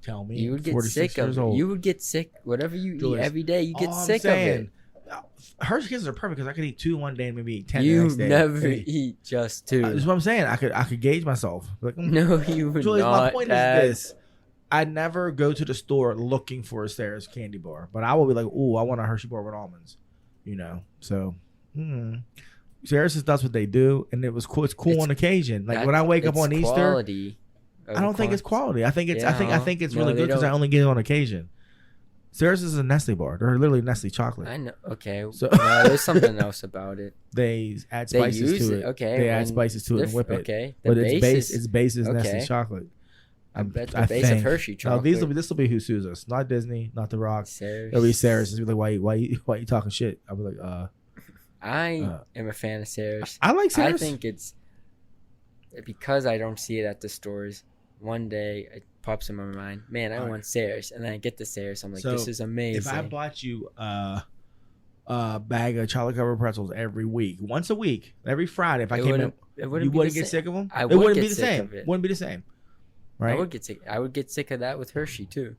tell me. You would get 46 sick of years it. old. You would get sick. Whatever you Julius, eat every day, you get All I'm sick saying, of Hershey Kisses are perfect because I could eat 2 one day and maybe eat 10 it. the You next day. never Hey, eat just 2. that's what I'm saying. I could gauge myself. Like, No, you would Julius, not. my point Dad. is this. I never go to the store looking for a Sarah's candy bar, but I will be like, "Ooh, I want a Hershey bar with almonds," So, Sarah's does what they do, and it was cool. It's cool on occasion. Like when I wake up It's on Easter, quality I don't think it's quality. I think it's. I think it's really No, they good because I don't. only get it on occasion. Sarah's is a Nestle bar. They're literally Nestle chocolate. I know. Okay. So- No, there's something else about it. They add They spices use to it. it. Okay. They add when spices to it and whip it. Okay. But The its base is Nestle okay. chocolate. I bet the base of Hershey No, chocolate. this will be who sues us. Not Disney, not The Rock. Sarah's. It'll be Sarah's. It's be like, why you talking shit? I'll be like, I am a fan of Sarah's. I like Sarah's. I think it's because I don't see it at the stores. One day it pops in my mind, man, I want Sarah's, and then I get the Sarah's. I'm like, So, this is amazing. If I bought you a bag of chocolate covered pretzels every week, once a week, every Friday, if I came in, you wouldn't get sick of them. I It would wouldn't get be the sick same. of it. Wouldn't be the same, right? I would get sick. I would get sick of that with Hershey too.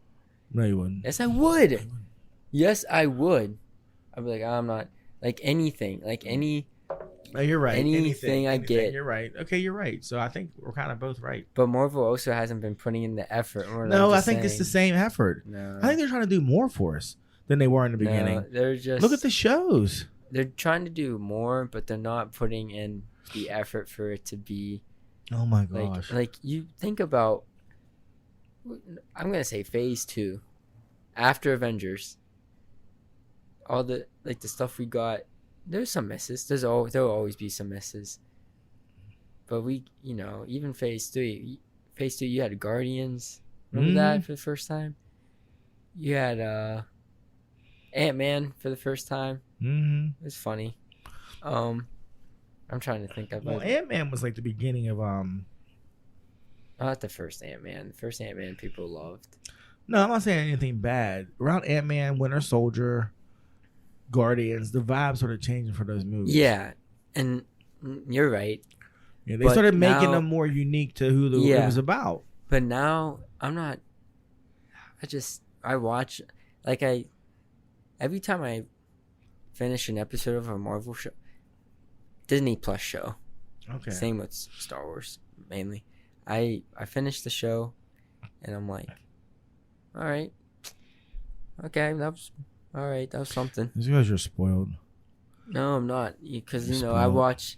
No, you wouldn't. Yes, I would. Yes, I would. I'd be like, I'm not like anything, like any. No, you're right. Anything I get. You're right. Okay, you're right. So I think we're kind of both right. But Marvel also hasn't been putting in the effort. No, I think it's the same effort. No, I think they're trying to do more for us than they were in the beginning. No, they're just Look at the shows. They're trying to do more, but they're not putting in the effort for it to be. Oh my gosh. Like you think about. I'm gonna say Phase 2, after Avengers. All the the stuff we got. There's some misses. There'll always be some misses. But we, even Phase 3, you had Guardians. Remember that for the first time? You had Ant-Man for the first time. Mm-hmm. It was funny. I'm trying to think of Well, it. Ant-Man was like the beginning of Not the first Ant-Man. The first Ant-Man people loved. No, I'm not saying anything bad. Around Ant-Man, Winter Soldier, Guardians, the vibe started changing for those movies. Yeah, and you're right. Yeah, they But started making now- them more unique to who it was about. But now I'm not. I watch every time I finish an episode of a Marvel show, Disney Plus show. Okay. Same with Star Wars mainly. I finish the show, and I'm like, all right, okay, that was all right. That was something. It's because you're spoiled. No, I'm not, because You're I spoiled.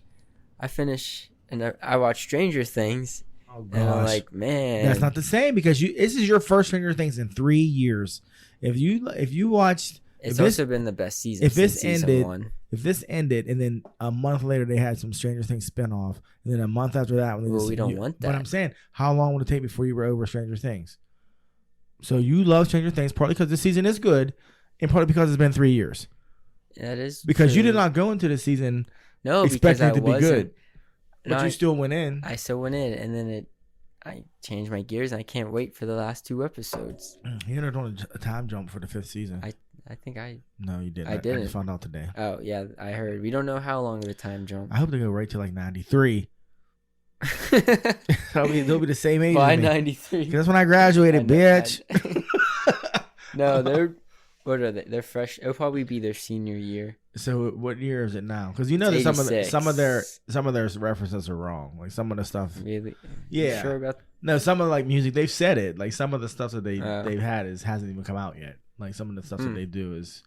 finish and I watch Stranger Things, Oh and I'm gosh. like, man, That's not the same because this is your first Stranger Things in 3 years. If you watched, it's if this- also been the best season. if this since season ended- 1. if this ended and then a month later they had some Stranger Things spinoff, and then a month after that, Well, we don't want But that. I'm saying, how long would it take before you were over Stranger Things? So you love Stranger Things partly because the season is good, and partly because it's been 3 years. That is Because you true. did not go into the season no because expecting I it to be wasn't. good, but No, you still went in. I still went in, and then I changed my gears, and I can't wait for the last 2 episodes. You ended on a time jump for the 5th season. I think I. No, you didn't. I I didn't. just found out today. Oh yeah, I heard. We don't know how long of a time jump. I hope they go right to like 93. They'll be the same age By as me. 93. 'Cause that's when I graduated, bitch. No, they're. What are they? They're fresh. It'll probably be their senior year. So what year is it now? Because you know that It's some of 86. their references are wrong. Like some of the stuff. Really? Yeah. You sure about? No, some of like music they've said it. Like some of the stuff that they've had hasn't even come out yet. Like some of the stuff that Hmm. they do is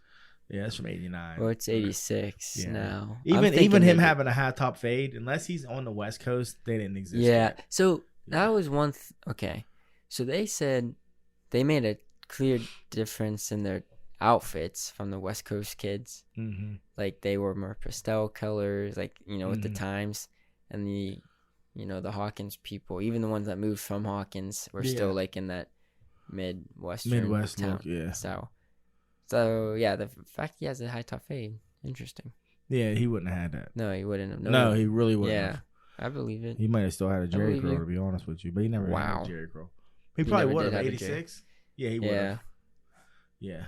Yeah, it's from '89. Well, it's 86 now. Even him having a high top fade, unless he's on the West Coast, they didn't exist. Yeah. Yet. So that was one. Okay. So they said they made a clear difference in their outfits from the West Coast kids. Mm-hmm. Like they were more pastel colors, like with the times, and the Hawkins people, even the ones that moved from Hawkins, were still like in that Midwest look. Yeah. So yeah, the fact he has a high top fade, interesting. Yeah, he wouldn't have had that. No, he wouldn't have. No, he really wouldn't. Yeah, have. I believe it. He might have still had a Jerry Curl, to be honest with you, but he never had a Jerry Curl. He probably would have. 86. Yeah, he would have. Yeah.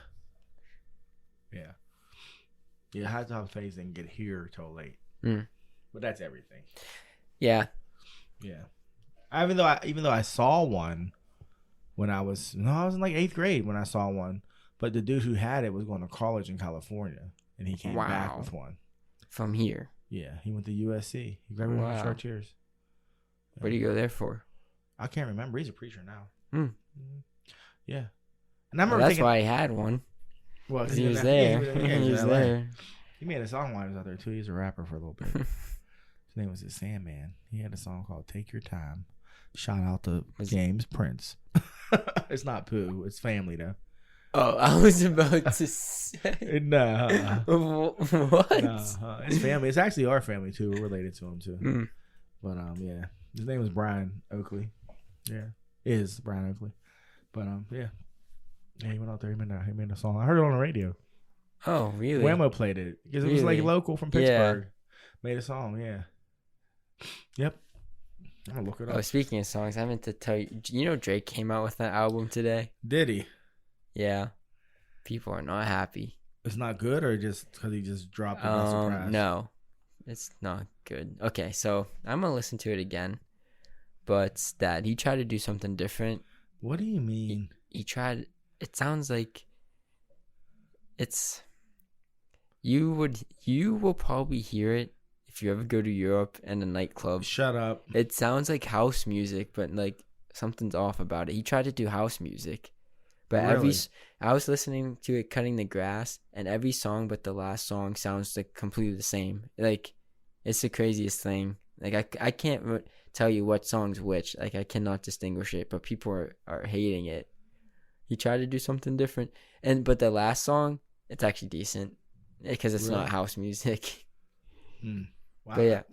Yeah, high top fades didn't get here till late. But that's everything. Yeah. Yeah. Even though I saw one when I was in like 8th grade when I saw one, but the dude who had it was going to college in California, and he came back with one from here. Yeah, he went to USC. He graduated from Chartiers. What do you go there for? I can't remember. He's a preacher now. Yeah, and I remember that's why he had one. Well, he was there. He was there. He made a song while he was out there too. He's a rapper for a little bit. His name was Sandman. He had a song called "Take Your Time." Shout out to James Prince. It's not Pooh. It's family though. Oh, I was about to say. Nah. What? Nah, it's family. It's actually our family too. We're related to him too. But yeah, his name was Brian Oakley. Yeah, is Brian Oakley. But yeah, he went out there. He made a song. I heard it on the radio. Oh, really? Whammo played it because it was like local from Pittsburgh. Made a song. Yeah. Yep. I'm gonna look it up. Oh, speaking of songs, I meant to tell you. You know, Drake came out with that album today. Did he? Yeah. People are not happy. It's not good, or just because he just dropped it by surprise? No, it's not good. Okay, so I'm gonna listen to it again. But that he tried to do something different. What do you mean? He tried. It sounds like it's. You will probably hear it if you ever go to Europe and a nightclub. Shut up. It sounds like house music, but like something's off about it. He tried to do house music, but really? I was listening to it cutting the grass, and every song but the last song sounds like completely the same. Like it's the craziest thing. Like I can't tell you what song's which. Like I cannot distinguish it, but people are hating it. He tried to do something different, but the last song, it's actually decent because it's not house music. Wow. But yeah.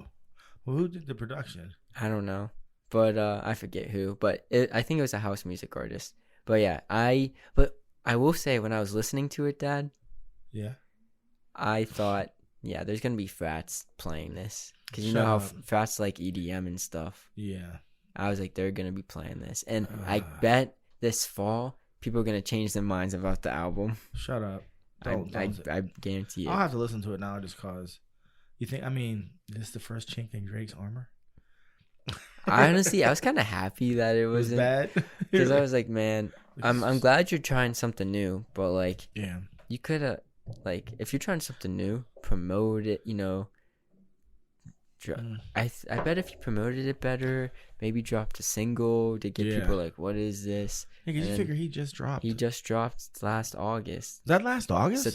Well, who did the production? I don't know, but I forget who. But I think it was a house music artist. But yeah, I will say when I was listening to it, Dad. Yeah. I thought, yeah, there's gonna be frats playing this because you know how frats like EDM and stuff. Yeah. I was like, they're gonna be playing this, and I bet this fall people are gonna change their minds about the album. Shut up. I guarantee it. I'll have to listen to it now just cause. You think? I mean, is this the first chink in Drake's armor? Honestly, I was kind of happy that it wasn't bad because I was like, man, I'm glad you're trying something new, but like, yeah, you could have like if you're trying something new, promote it. You know, I bet if you promoted it better, maybe dropped a single to get people like, what is this? Yeah, because you figure he just dropped. He just dropped last August. Is that last August?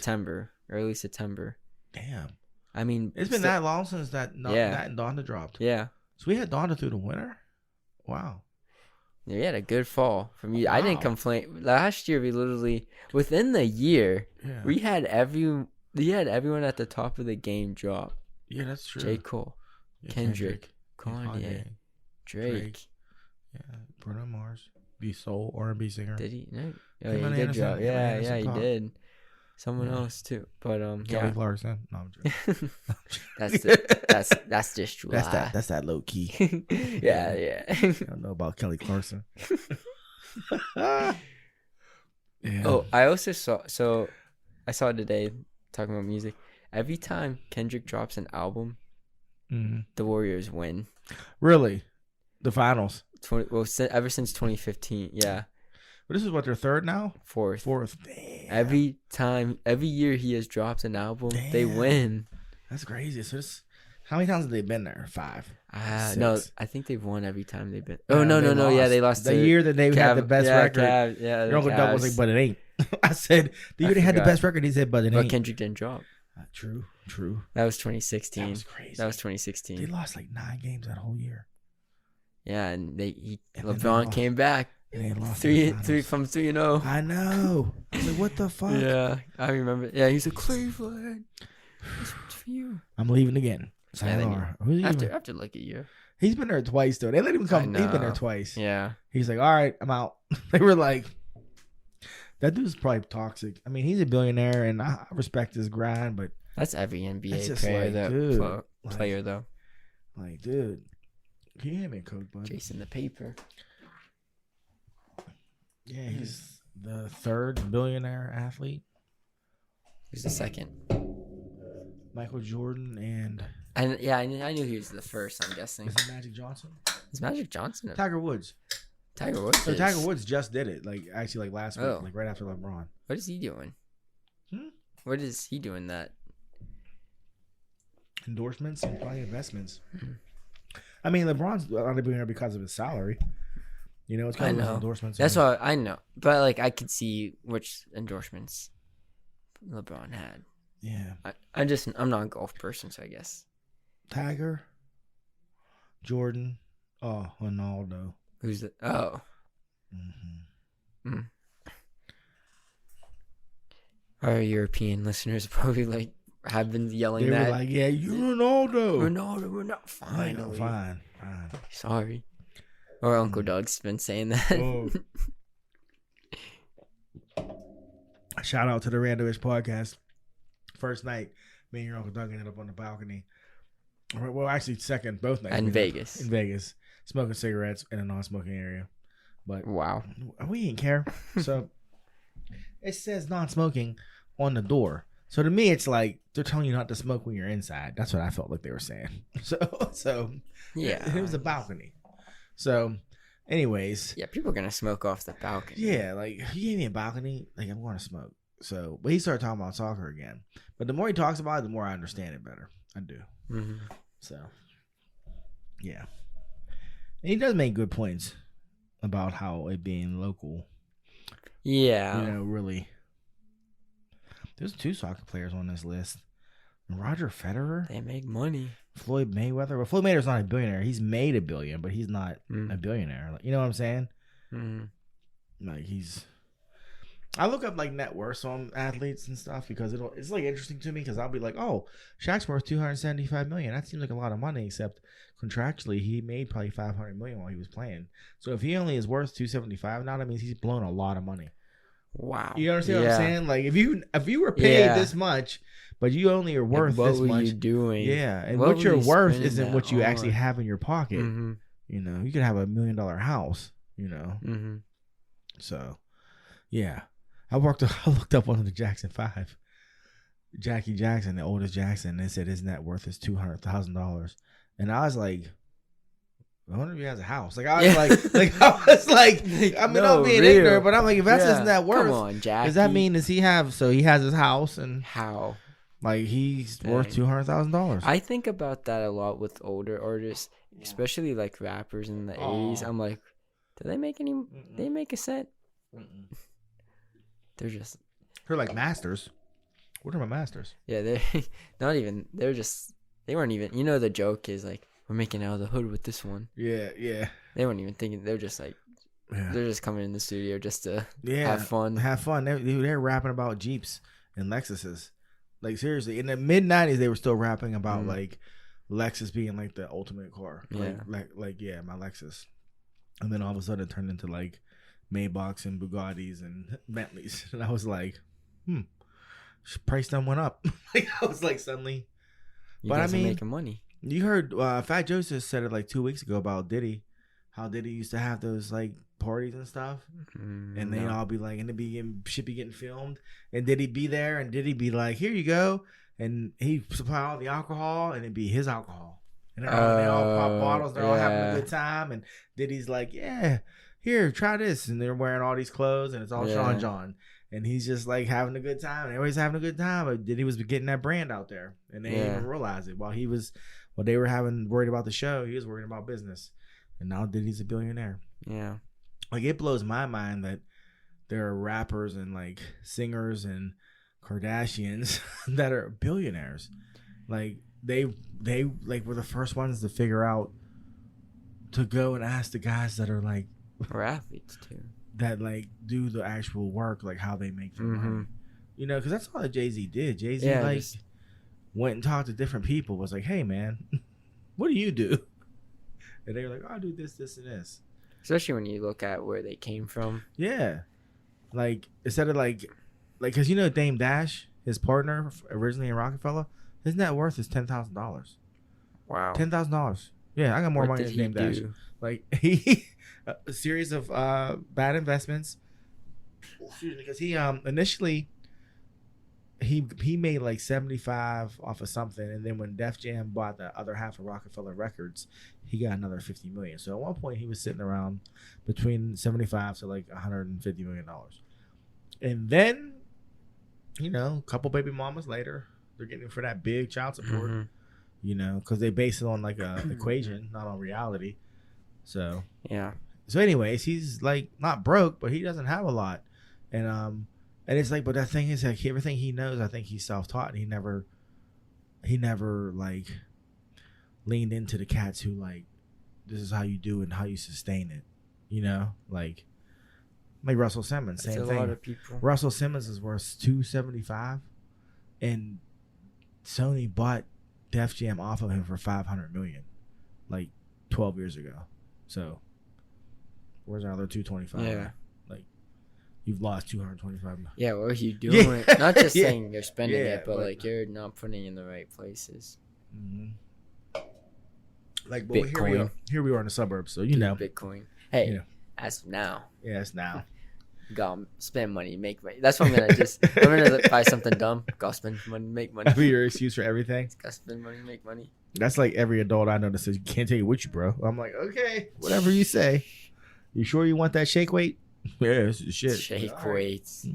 Early September. Damn. I mean, it's been that long since that and Donda dropped. Yeah. So we had Donda through the winter. Wow. Yeah, we had a good fall from you. Wow. I didn't complain. Last year, we literally within the year, we had everyone at the top of the game drop. Yeah, that's true. J. Cole, Kendrick, Kanye, Drake. Yeah, Bruno Mars, the soul R&B singer. Did he? No. Oh, yeah, he did drop. Yeah, he did. Someone else too, but Kelly Clarkson. No, I'm joking. that's just true. That's that low key. yeah. I don't know about Kelly Clarkson. Yeah. Oh, I also saw. So, I saw today talking about music. Every time Kendrick drops an album, the Warriors win. Really, the finals. Ever since 2015, yeah. But this is what, their third now? Fourth. Damn. Every year he has dropped an album, they win. That's crazy. So how many times have they been there? 5. No, I think they've won every time they've been. Oh, no. Yeah, they lost the year that they had the best record. Your Uncle Doug was like, but it ain't. I said the year they had the best record. He said, but it ain't. Kendrick didn't drop. True. That was 2016. That was crazy. That was 2016. They lost like 9 games that whole year. Yeah, and LeBron came back. And they lost 3 from 3-0. I know. I was like, what the fuck? Yeah, I remember. Yeah, he's a Cleveland. It's for you. I'm leaving again. Sayonara. After like a year. He's been there twice though. They let him come. He's been there twice. Yeah. He's like, all right, I'm out. They were like, that dude's probably toxic. I mean, he's a billionaire, and I respect his grind, but that's every NBA player, though. Like, dude, he ain't been cooked, bud. Chasing the paper. Yeah, he's the 3rd billionaire athlete. Who's the 2nd? Michael Jordan and I knew he was the first. I'm guessing. Is it Magic Johnson? Is Magic Johnson? Tiger Woods. Tiger Woods. So Tiger Woods just did it. Like actually, like last week, like right after LeBron. What is he doing? What is he doing that? Endorsements and probably investments. I mean, LeBron's on the billionaire because of his salary. You know, it's kind of endorsements. That's what I know. But like, I could see which endorsements LeBron had. Yeah. I'm not a golf person, so I guess. Tiger, Jordan, Ronaldo. Who's the? Oh. Our European listeners probably have been yelling that. They were like, "Yeah, you Ronaldo." We're not fine. No, fine. Sorry. Or Uncle Doug's been saying that. Oh. Shout out to the Randomish podcast. First night, me and your Uncle Doug ended up on the balcony. Well, actually, second, both nights. In Vegas. In Vegas. Smoking cigarettes in a non-smoking area. But wow. We didn't care. So it says non-smoking on the door. So to me, it's like they're telling you not to smoke when you're inside. That's what I felt like they were saying. So yeah, it was a balcony. So anyways. Yeah, people are going to smoke off the balcony. Yeah, like if you gave me a balcony, like I'm going to smoke. So, but he started talking about soccer again. But the more he talks about it, the more I understand it better. I do. Mm-hmm. So, yeah. And he does make good points about how it being local. Yeah. You know, really. There's 2 soccer players on this list. Roger Federer. They make money. Floyd Mayweather. Well, Floyd Mayweather's not a billionaire. He's made $1 billion, but he's not a billionaire. Like, you know what I'm saying? Like I look up like net worths on athletes and stuff because it's like interesting to me because I'll be like, oh, Shaq's worth $275 million. That seems like a lot of money, except contractually he made probably $500 million while he was playing. So if he only is worth $275 now, that means he's blown a lot of money. Wow. You understand what I'm saying? Like if you were paid this much, but you only are worth this much. What were you doing? Yeah, and what you're worth isn't what you actually have in your pocket. You know, you could have $1 million house. You know, so yeah. I looked up one of the Jackson 5. Jackie Jackson, the oldest Jackson, they said his net worth is $200,000. And I was like, I wonder if he has a house. Like I was like, I mean, I'm being ignorant, but I'm like, if that's his net worth, come on, Jackie. Does that mean he has his house and how? Like he's worth $200,000. I think about that a lot with older artists, especially like rappers in the 80s. I'm like, do they make any? They make a set? They're just. They're like masters. What are my masters? Yeah, they're not even. They're just. They weren't even. You know, the joke is like, we're making out of the hood with this one. Yeah. They weren't even thinking. They're just like. Yeah. They're just coming in the studio just to have fun. They're rapping about Jeeps and Lexuses. Like seriously, in the mid '90s, they were still rapping about like Lexus being like the ultimate car. Yeah. Like my Lexus. And then all of a sudden, it turned into like Maybachs and Bugattis and Bentleys, and I was like, price them went up. Like I was like suddenly. But I mean, making money. You heard Fat Joseph said it like 2 weeks ago about Diddy, how Diddy used to have those like parties and stuff, and they all be like, and shit be getting filmed, and Diddy be there, and Diddy be like, here you go, and he supply all the alcohol, and it'd be his alcohol, and they all pop bottles, they're all having a good time, and Diddy's like, yeah, here, try this, and they're wearing all these clothes, and it's all Sean John, and he's just like having a good time, and everybody's having a good time, but Diddy was getting that brand out there, and they didn't even realize it. While they were worried about the show, he was worried about business, and now Diddy's a billionaire. Yeah. Like, it blows my mind that there are rappers and like singers and Kardashians that are billionaires. Like they like were the first ones to figure out to go and ask the guys that are like or athletes too, that like do the actual work, like how they make their money. You know, because that's all that Jay-Z did. Jay-Z went and talked to different people. Was like, hey man, what do you do? And they were like, oh, I do this, this, and this. Especially when you look at where they came from. Yeah, like instead of like, because you know Dame Dash, his partner originally in Rockefeller, his net worth is $10,000. Wow, $10,000. Yeah, I got more money than Dame Dash. Like he, a series of bad investments. Excuse me, because he initially he made like 75 off of something, and then when Def Jam bought the other half of Rockefeller Records, he got another 50 million. So at one point he was sitting around between 75 to like 150 million dollars. And then, you know, a couple baby mamas later, they're getting for that big child support. You know, because they base it on like a equation, not on reality. So yeah. So anyways, he's like not broke, but he doesn't have a lot, and it's like, but the thing is, like everything he knows, I think he's self-taught, and he never like leaned into the cats who like, this is how you do it and how you sustain it, you know, like Russell Simmons, same thing. A lot of people. Russell Simmons is worth $275, and Sony bought Def Jam off of him for $500 million, like 12 years ago. So where's our other 225? Yeah. Like you've lost 225. Yeah, what are you doing? Yeah. Not just saying you're spending it, but like you're not putting it in the right places. Like, but here we are in the suburbs, so you know. Bitcoin. Hey, you know. As of now. Yeah, it's now. Go spend money, make money. That's what I'm gonna buy something dumb. Go spend money, make money. That'd be your excuse for everything. Go spend money, make money. That's like every adult I know that says you can't take it with you, bro. I'm like, okay, whatever you say. You sure you want that shake weight? Yeah, it's shit. Shake weights.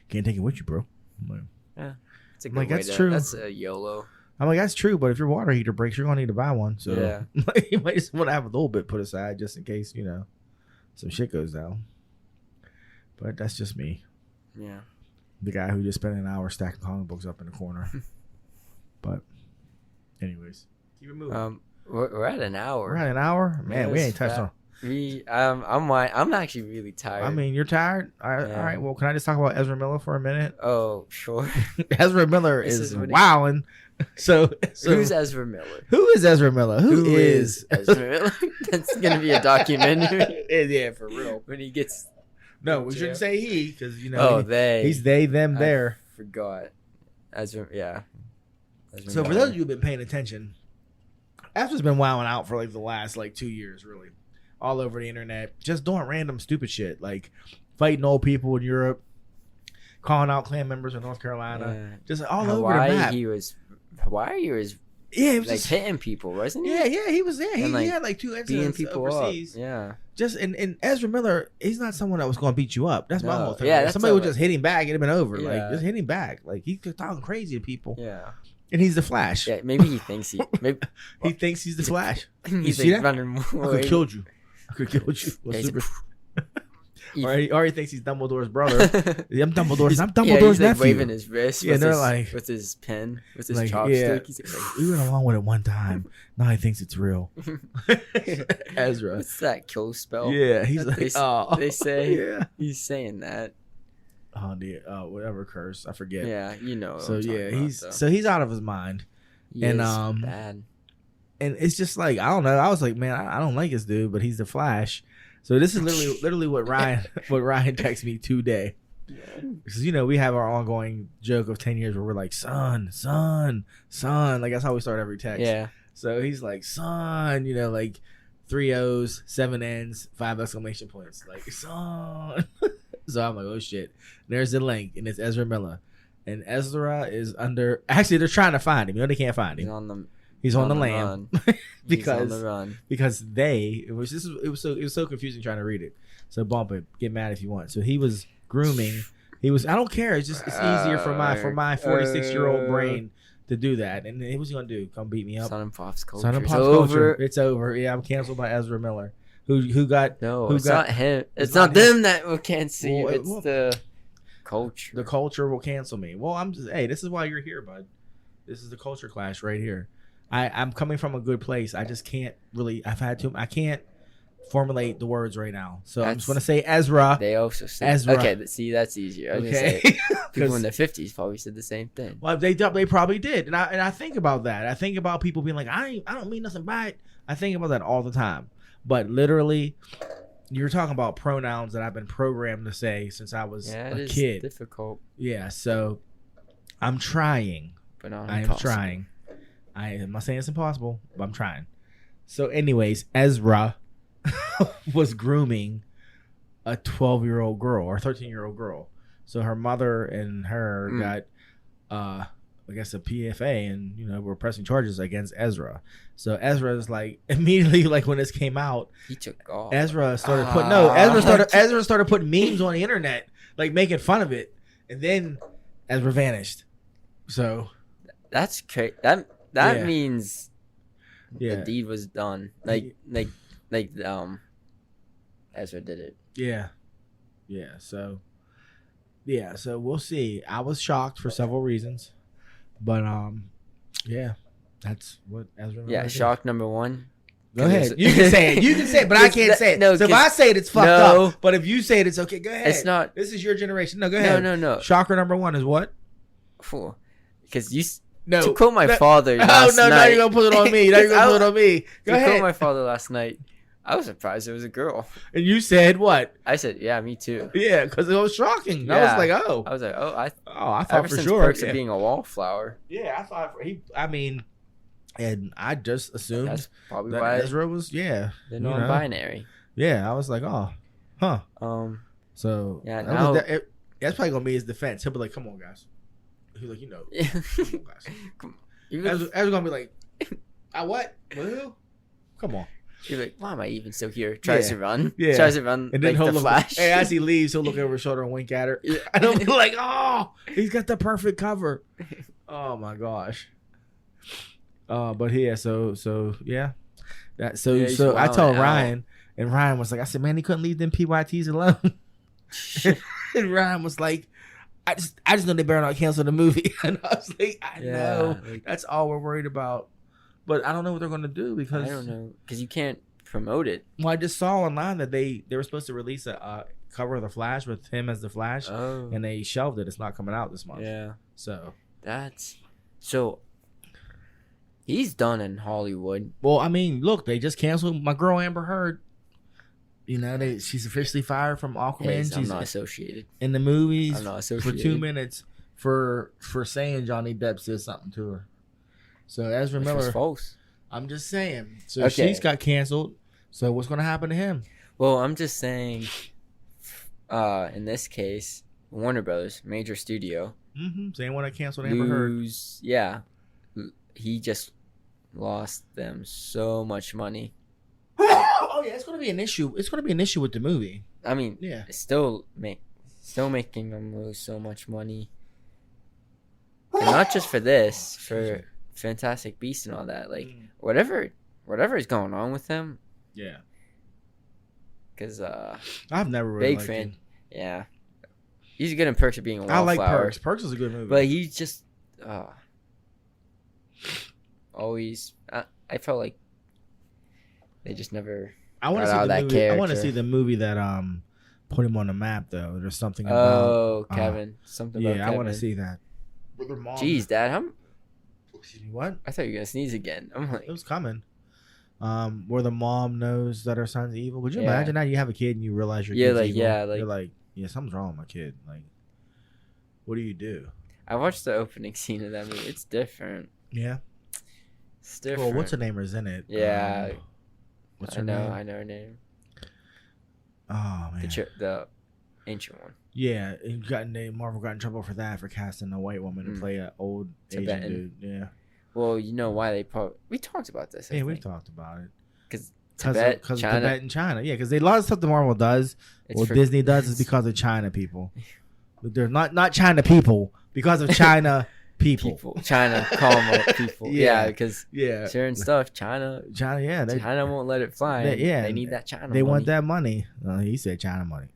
Can't take it with you, bro. I'm like, yeah, it's a good way that's true. That's a YOLO. I'm like, that's true, but if your water heater breaks, you're gonna need to buy one. So yeah, like, you might just want to have a little bit put aside just in case, you know, some shit goes down. But that's just me. Yeah. The guy who just spent an hour stacking comic books up in the corner. But anyways, keep it moving. We're at an hour. We're at an hour? Man, we ain't touched on. I'm actually really tired. I mean, you're tired? All right. Well, can I just talk about Ezra Miller for a minute? Oh, sure. Ezra Miller is wowing. So who's Ezra Miller? Who is Ezra Miller? Who is Ezra Miller? That's gonna be a documentary. Yeah, for real. When he gets. No, we shouldn't say he, because you know. Oh, they. He's they, them, there. Forgot. Ezra, yeah. Ezra so Miller. For those of you who've been paying attention, Ezra's been wowing out for like the last 2 years, really, all over the internet, just doing random stupid shit, like fighting old people in Europe, calling out Klan members in North Carolina, just all over the map. Hawaii was he was like hitting people, wasn't he? Yeah, he was there. He had like 2 incidents people overseas. Up. Yeah. Just and Ezra Miller, he's not someone that was going to beat you up. That's my whole thing. Yeah, if somebody would just hit him back, it'd have been over. Yeah. Like just hit him back. Like he's talking crazy to people. Yeah. And he's the Flash. Yeah, maybe he thinks he thinks he's the Flash. He's you like running I could have killed you. Or he thinks he's Dumbledore's brother. I'm Dumbledore's he's nephew. Like waving his wrist. Yeah, they're like with his pen, with his chopstick. He's like, we went along with it one time. Now he thinks it's real. Ezra. What's that kill spell? Yeah, he's they say he's saying that. Oh dear, whatever curse, I forget. Yeah, you know. So yeah, he's out of his mind. He is bad. And it's just like, I don't know. I was like, man, I don't like this dude, but he's the Flash. So this is literally what Ryan texted me today. Because you know we have our ongoing joke of 10 years where we're like, son, like that's how we start every text. Yeah. So he's like, son, you know, like 3 O's, 7 N's, 5 exclamation points, like son. So I'm like, oh shit. There's the link, and it's Ezra Miller, and Ezra is under. Actually, they're trying to find him. You know, they can't find him. He's on the lam because it was so confusing trying to read it. So bump it, get mad if you want. So he was grooming. I don't care. It's easier for my 46-year-old brain to do that. And what was he gonna do? Come beat me up? Son of Pop's culture. Son of Pop's culture. It's over. Yeah, I'm canceled by Ezra Miller, who got No, who it's got, not him. It's not not them that will cancel you. Well, It's the culture. the culture will cancel me. Well, I'm just hey, this is why you're here, bud. This is the culture clash right here. I'm coming from a good place. I just can't really. I can't formulate the words right now. So I'm just gonna say Ezra. They also said Ezra. Okay, see, that's easier. I was Okay. gonna say people in their 50s probably said the same thing. Well, they probably did, and I think about that. I think about people being like, I don't mean nothing by it. I think about that all the time. But literally, you're talking about pronouns that I've been programmed to say since I was a kid. Difficult, Yeah, so I'm trying. but not I am impossible. trying. I am not saying it's impossible, but I'm trying. So, anyways, Ezra was grooming a 12-year-old girl or 13-year-old girl. So her mother and her got, I guess, a PFA, and we're pressing charges against Ezra. So Ezra is like immediately, like when this came out, He took off. Ezra started Ezra started putting memes on the internet, like making fun of it, and then Ezra vanished. So That's crazy. That means the deed was done. Like Ezra did it. Yeah. So we'll see. I was shocked for several reasons, but that's what Ezra. Yeah, did. shock number one. Go ahead. You can say it. But I can't say it. No, so if I say it, it's fucked No. up. But if you say it, it's okay. Go ahead. It's not. This is your generation. No, go ahead. No. Shocker number one is what? Because you. No. To quote my father last no, night. now you're going to put it on me. Now you're going to put it on me. Go to ahead. quote my father last night, I was surprised it was a girl. And you said what? I said, yeah, me too. Yeah, because it was shocking. Yeah. I was like, oh. I was like, I thought ever for since sure. Perks of being a wallflower. Yeah, I thought and I just assumed That's probably that why Ezra was, they're non-binary. Yeah, I was like, oh, huh. So yeah, now that's probably gonna be his defense. He'll be like, come on, guys. He's like, come on, guys. Ezra gonna be like, I what? Who? Come on. You're like, why am I even still here? Tries to run. Yeah. Tries to run And then like he'll the look, Flash. hey, as he leaves, he'll look over his shoulder and wink at her. And he'll be like, oh, he's got the perfect cover. Oh my gosh. But yeah, so yeah. So I told Ryan, and Ryan was like, I said, man, he couldn't leave them PYTs alone. And Ryan was like, I just know they better not cancel the movie. And I was like, I know. Like, that's all we're worried about. But I don't know what they're gonna do because I don't know, because you can't promote it. Well, I just saw online that they were supposed to release a cover of the Flash with him as the Flash, and they shelved it. It's not coming out this month. Yeah. So he's done in Hollywood. Well, I mean, look, they just canceled my girl Amber Heard. She's officially fired from Aquaman. I'm She's not associated in the movies I'm not for associated. 2 minutes for saying Johnny Depp said something to her. So Ezra Miller, was false. I'm just saying. So Okay. she's got canceled. So what's going to happen to him? Well, I'm just saying. In this case, Warner Brothers, major studio, Same one that canceled Amber Heard. Yeah, he just lost them so much money. Oh yeah, it's going to be an issue. It's going to be an issue with the movie. I mean, Yeah. it's still making them lose so much money, and not just for this, for Fantastic Beasts and all that. Like whatever is going on with them. Yeah. Because I've never really big liked fan. him. Yeah, he's good in Perks of being a I like wallflower. Perks. Perks is a good movie. But he's just always. I felt like they just never. I want to got see the out of that movie. I want to character. see the movie that put him on the map though. There's something about. Oh, Kevin. Something about Yeah, Kevin. I want to see that. With their mom. Jeez, Dad. Excuse me. What? I thought you were gonna sneeze again. I'm like, It was coming. Where the mom knows that her son's evil. Would you Yeah. imagine that you have a kid and you realize your Yeah, kid's like, evil? yeah, like- You're like, yeah, something's wrong with my kid. Like, what do you do? I watched the opening scene of that movie. It's different. Yeah. It's different. Well, what's her name is in it? Yeah. What's I her know. name? I know her name. Oh man. The ancient one. Yeah, Marvel got in trouble for that, for casting a white woman to play an old Asian Tibetan. dude. Yeah. Well, you know why we talked about this. Yeah, we've talked about it. Because Because China. Tibet and China. Yeah, because a lot of stuff that Marvel does, Disney does, is because of China people. But they're not China people, because of China people. China call them people. Yeah. Because Yeah. certain stuff, China won't let it fly. They need that China money. They want that money. He said China money.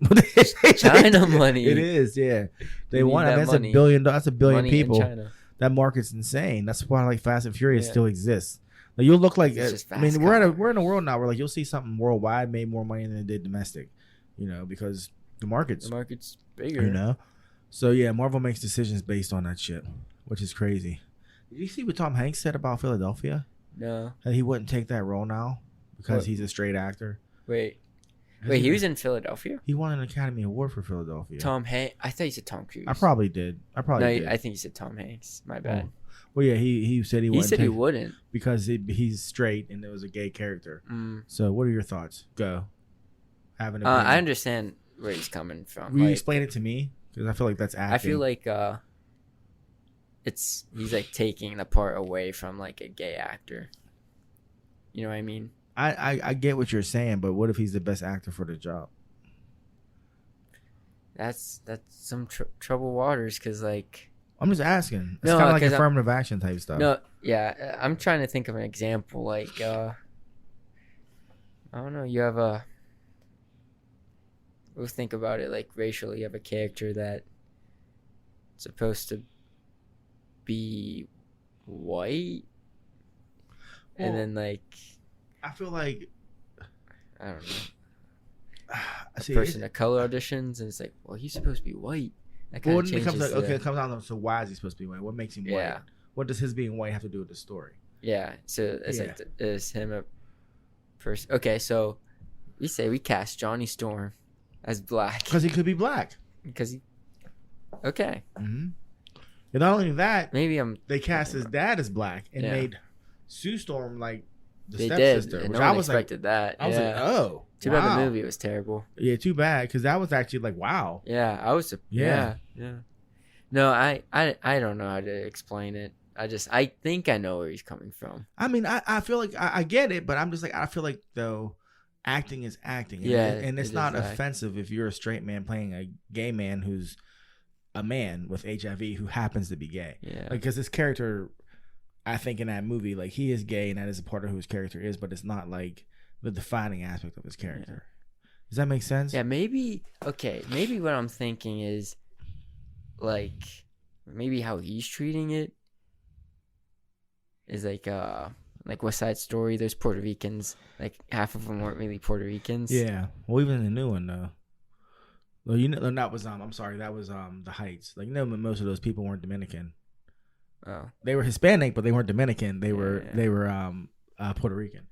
China money. It is, yeah. They want that that's money. $1 billion. That's $1 billion Money people. in China. That market's insane. That's why like Fast and Furious still exists. Like, you'll look like we're in a world now where like you'll see something worldwide made more money than it did domestic, because the market's bigger. So yeah, Marvel makes decisions based on that shit, which is crazy. Did you see what Tom Hanks said about Philadelphia? No. That he wouldn't take that role now because he's a straight actor. Wait, he was in Philadelphia? He won an Academy Award for Philadelphia. Tom Hanks? I thought you said Tom Cruise. I probably did. I think you said Tom Hanks. My bad. Oh. Well, yeah, he said he wouldn't. He said he wouldn't because he's straight and it was a gay character. So, what are your thoughts? Go. Have an opinion. I understand where he's coming from. Will you explain it to me? Because I feel like that's acting. I feel like he's like taking the part away from like a gay actor. You know what I mean? I get what you're saying, but what if he's the best actor for the job? That's some troubled waters, because like. I'm just asking. It's kind of like affirmative action type stuff. No, yeah, I'm trying to think of an example. Like, I don't know. You have we'll think about it like racially. You have a character that's supposed to be white, and then like, I feel like I don't know. A person of color auditions, and it's like, well, he's supposed to be white. It comes down to why is he supposed to be white? What makes him white? What does his being white have to do with the story? Yeah, so it's like, is him a person? Okay, so we cast Johnny Storm as black because he could be black. Okay. Mm-hmm. And not only that, they cast his dad as black and made Sue Storm like the stepsister. Which no I was expected that. I was like, oh, too bad the movie was terrible. Yeah, too bad, because that was actually like, wow. Yeah, I was. Yeah. No, I don't know how to explain it. I think I know where he's coming from. I mean, I feel like I get it, but I'm just like, I feel like though, acting is acting. And it's not offensive if you're a straight man playing a gay man who's a man with HIV who happens to be gay. Yeah. Because his character, I think in that movie, like he is gay and that is a part of who his character is, but it's not like the defining aspect of his character. Does that make sense? Yeah, maybe what I'm thinking is like maybe how he's treating it is like West Side Story. There's Puerto Ricans, like half of them weren't really Puerto Ricans. Yeah. Well, even in the new one though. Well, that was I'm sorry, that was The Heights. Like, most of those people weren't Dominican. Oh. They were Hispanic, but they weren't Dominican. They were Puerto Rican.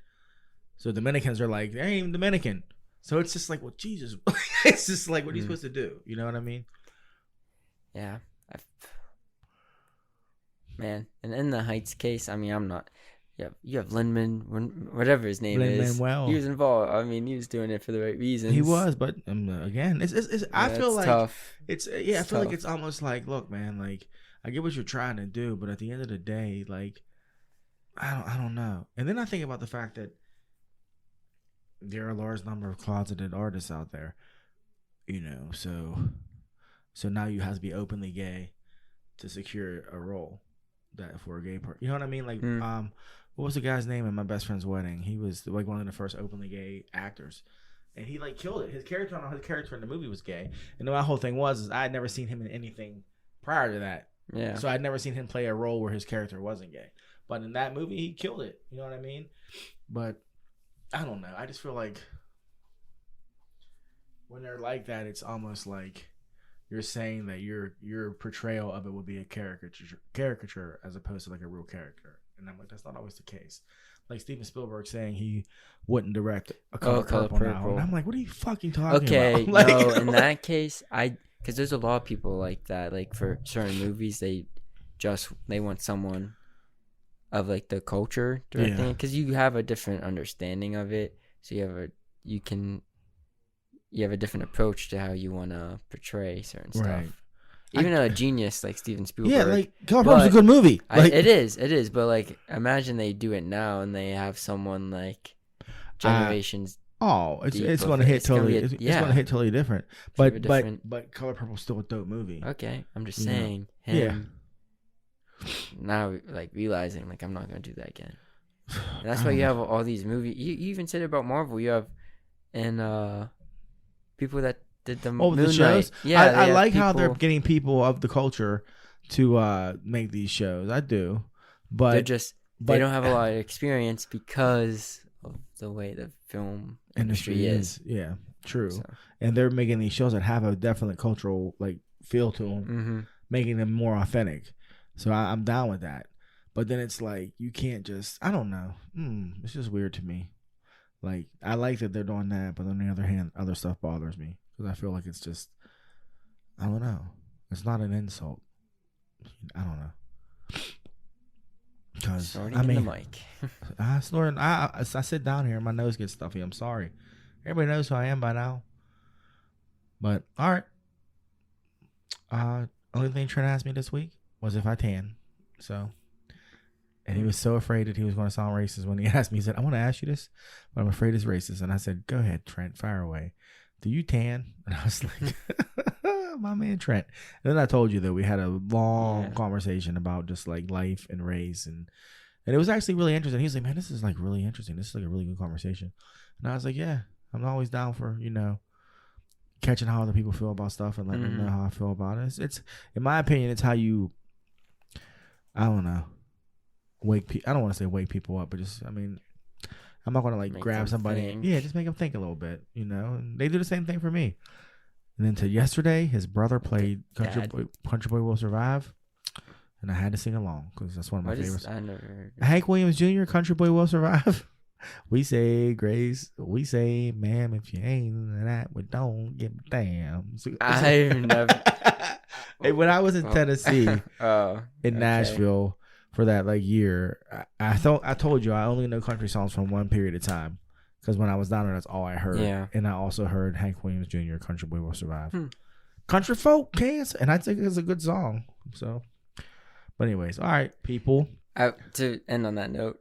So Dominicans are like, they ain't even Dominican. So it's just like, well, Jesus. It's just like, what are you supposed to do? You know what I mean? Yeah. Man, and in the Heights case, I mean, I'm not. Yeah, you have Lin-Man, whatever his name is. Lin-Manuel. He was involved. I mean, he was doing it for the right reasons. He was, but again, it's I feel like tough. I feel like it's almost like, look, man, like I get what you're trying to do, but at the end of the day, like I don't know. And then I think about the fact that there are a large number of closeted artists out there, so now you have to be openly gay to secure a role that for a gay person. You know what I mean? Like, what was the guy's name in My Best Friend's Wedding? He was like one of the first openly gay actors, and he like killed it. His character in the movie was gay, and my whole thing was I had never seen him in anything prior to that. Yeah. So I'd never seen him play a role where his character wasn't gay, but in that movie he killed it. You know what I mean? But I don't know. I just feel like when they're like that, it's almost like you're saying that your portrayal of it would be a caricature as opposed to like a real character. And I'm like, that's not always the case. Like Steven Spielberg saying he wouldn't direct A Color Purple now. And I'm like, what are you fucking talking about? Like, no, in that case, because there's a lot of people like that. Like for certain movies, they want someone of like the culture directing it, because you have a different understanding of it. So you have a different approach to how you want to portray certain stuff. Even a genius like Steven Spielberg. Yeah, like Color Purple's a good movie. It is. But like, imagine they do it now and they have someone like generations. It's going to hit totally. It's going to hit totally different. But Color Purple's still a dope movie. Okay, I'm just saying him. now like realizing like I'm not gonna do that again. And that's why you have all these movies. You even said about Marvel. You have and people that did the Moon the shows. Knight. Yeah, I like how they're getting people of the culture to make these shows. I do, but they don't have a lot of experience because of the way the film industry is. Yeah, true. So. And they're making these shows that have a definite cultural like feel to them, making them more authentic. So I'm down with that. But then it's like you can't just. I don't know. It's just weird to me. Like I like that they're doing that, but on the other hand, other stuff bothers me because I feel like it's just. I don't know. It's not an insult. I don't know. Because I mean, the mic. I snort. I sit down here and my nose gets stuffy. I'm sorry. Everybody knows who I am by now. But all right. Only thing Trent asked me this week was if I tan. So, and he was so afraid that he was going to sound racist when he asked me. He said, "I want to ask you this, but I'm afraid it's racist." And I said, "Go ahead, Trent. Fire away. Do you tan?" And I was like, "My man Trent." And then I told you that we had a long conversation about just like life and race, and it was actually really interesting. He was like, "Man, this is like really interesting. This is like a really good conversation." And I was like, "Yeah, I'm always down for catching how other people feel about stuff and letting them know how I feel about it. It's in my opinion, it's how you, I don't know, I don't want to say wake people up, but just, I mean, I'm not going to like grab somebody. Think. Yeah, just make them think a little bit, and they do the same thing for me. And then to yesterday, his brother played Country Boy Will Survive. And I had to sing along because that's one of my favorites. I never heard Hank Williams Jr., Country Boy Will Survive. We say grace. We say, ma'am, if you ain't that, we don't give a damn. I've never. Hey, when I was in Tennessee, in Nashville for that like year, I told you I only know country songs from one period of time because when I was down there, that's all I heard. Yeah. And I also heard Hank Williams Jr., Country Boy Will Survive. Country folk can't, and I think it's a good song. So, but anyways, all right, people. To end on that note.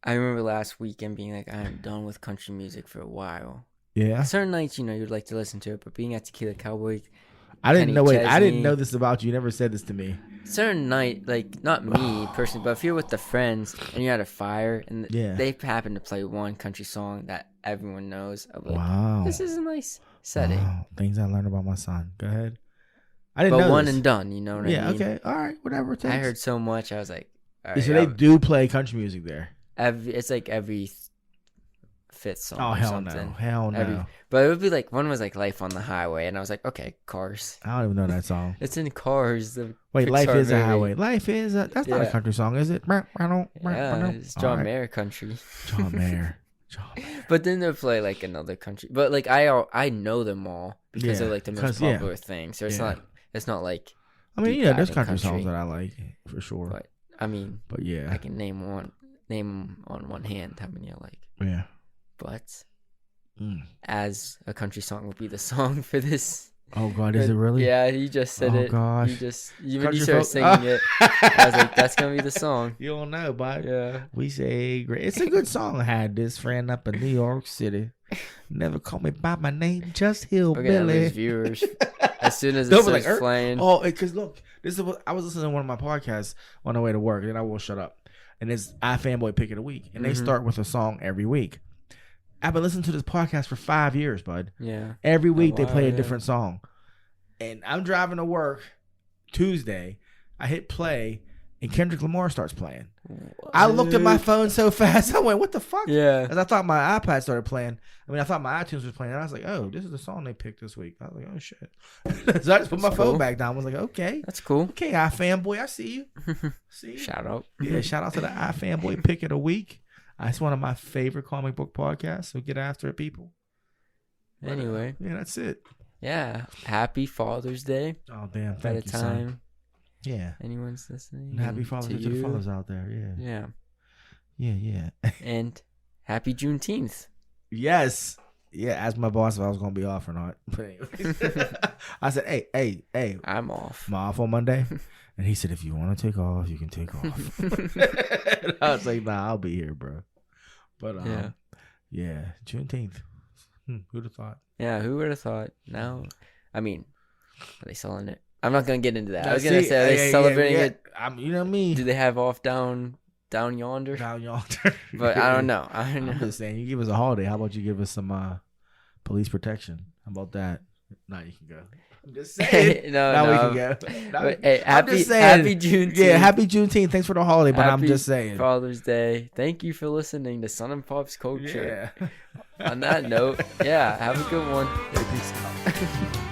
I remember last weekend being like, I'm done with country music for a while. Yeah. Certain nights, you'd like to listen to it, but being at Tequila Cowboy, I didn't know this about you. You never said this to me. Certain night, like not me personally, but if you're with the friends and you're at a fire and they happen to play one country song that everyone knows, I'm like, wow, this is a nice setting. Wow. Things I learned about my son. Go ahead. I didn't know one this. And done. You know what I mean? Yeah. Okay. All right. Whatever it takes. I heard so much. I was like, all right, so they do play country music there. It's like every fifth song. Oh, hell no. Hell no. But it would be like, one was like Life on the Highway, and I was like, okay, Cars. I don't even know that song. It's in Cars. Wait, Life is a Highway. Life is a... That's not a country song, is it? Yeah, it's John Mayer country. John Mayer. But then they'll play like another country. But like I know them all because they're like the most popular thing. So it's not like... I mean, there's country songs that I like, for sure. But, I mean... But yeah. I can name them on one hand how many I like. Yeah. But as a country song would be the song for this. Oh God, is it really? Yeah, you just said it. Oh gosh. When you started singing it, I was like, that's gonna be the song. You don't know, but yeah. We say great. It's a good song. I had this friend up in New York City. Never call me by my name, just Hillbilly. Viewers. As soon as it starts playing. Oh, because look, this is what I was listening to one of my podcasts on the way to work, and then I will shut up. And it's iFanboy Pick of the Week, and they start with a song every week. I've been listening to this podcast for 5 years, bud. Yeah. Every week they play a different song. And I'm driving to work Tuesday. I hit play, and Kendrick Lamar starts playing. What? I looked at my phone so fast. I went, what the fuck? Yeah. Because I thought my iPad started playing. I thought my iTunes was playing. And I was like, oh, this is the song they picked this week. I was like, oh, shit. So I just put my phone back down. I was like, okay. That's cool. Okay, iFanboy, I see you. See? Shout out. Yeah, shout out to the iFanboy Pick of the Week. It's one of my favorite comic book podcasts, so get after it, people. Anyway. Yeah, that's it. Yeah. Happy Father's Day. Oh, damn. Thank you, son. Yeah. Anyone's listening. And happy Father's Day to the fathers out there. Yeah. Yeah. And happy Juneteenth. Yes. Yeah, ask my boss if I was going to be off or not. But anyways. I said, hey. I'm off. I'm off on Monday. And he said, if you want to take off, you can take off. And I was like, nah, I'll be here, bro. But yeah, Juneteenth. Who'd have thought? Yeah, who would have thought? Now, I mean, are they selling it? I'm not gonna get into that. I was gonna say, are they celebrating it? You know me. Do they have off down yonder? Down yonder. But I don't know. I'm just saying, you give us a holiday. How about you give us some police protection? How about that? Now you can go. I'm just saying. No. We can go. But, hey, happy Juneteenth. Yeah, happy Juneteenth. Thanks for the holiday, but I'm just saying. Father's Day. Thank you for listening to Son and Pop's Culture. Yeah. On that note, have a good one. Peace out.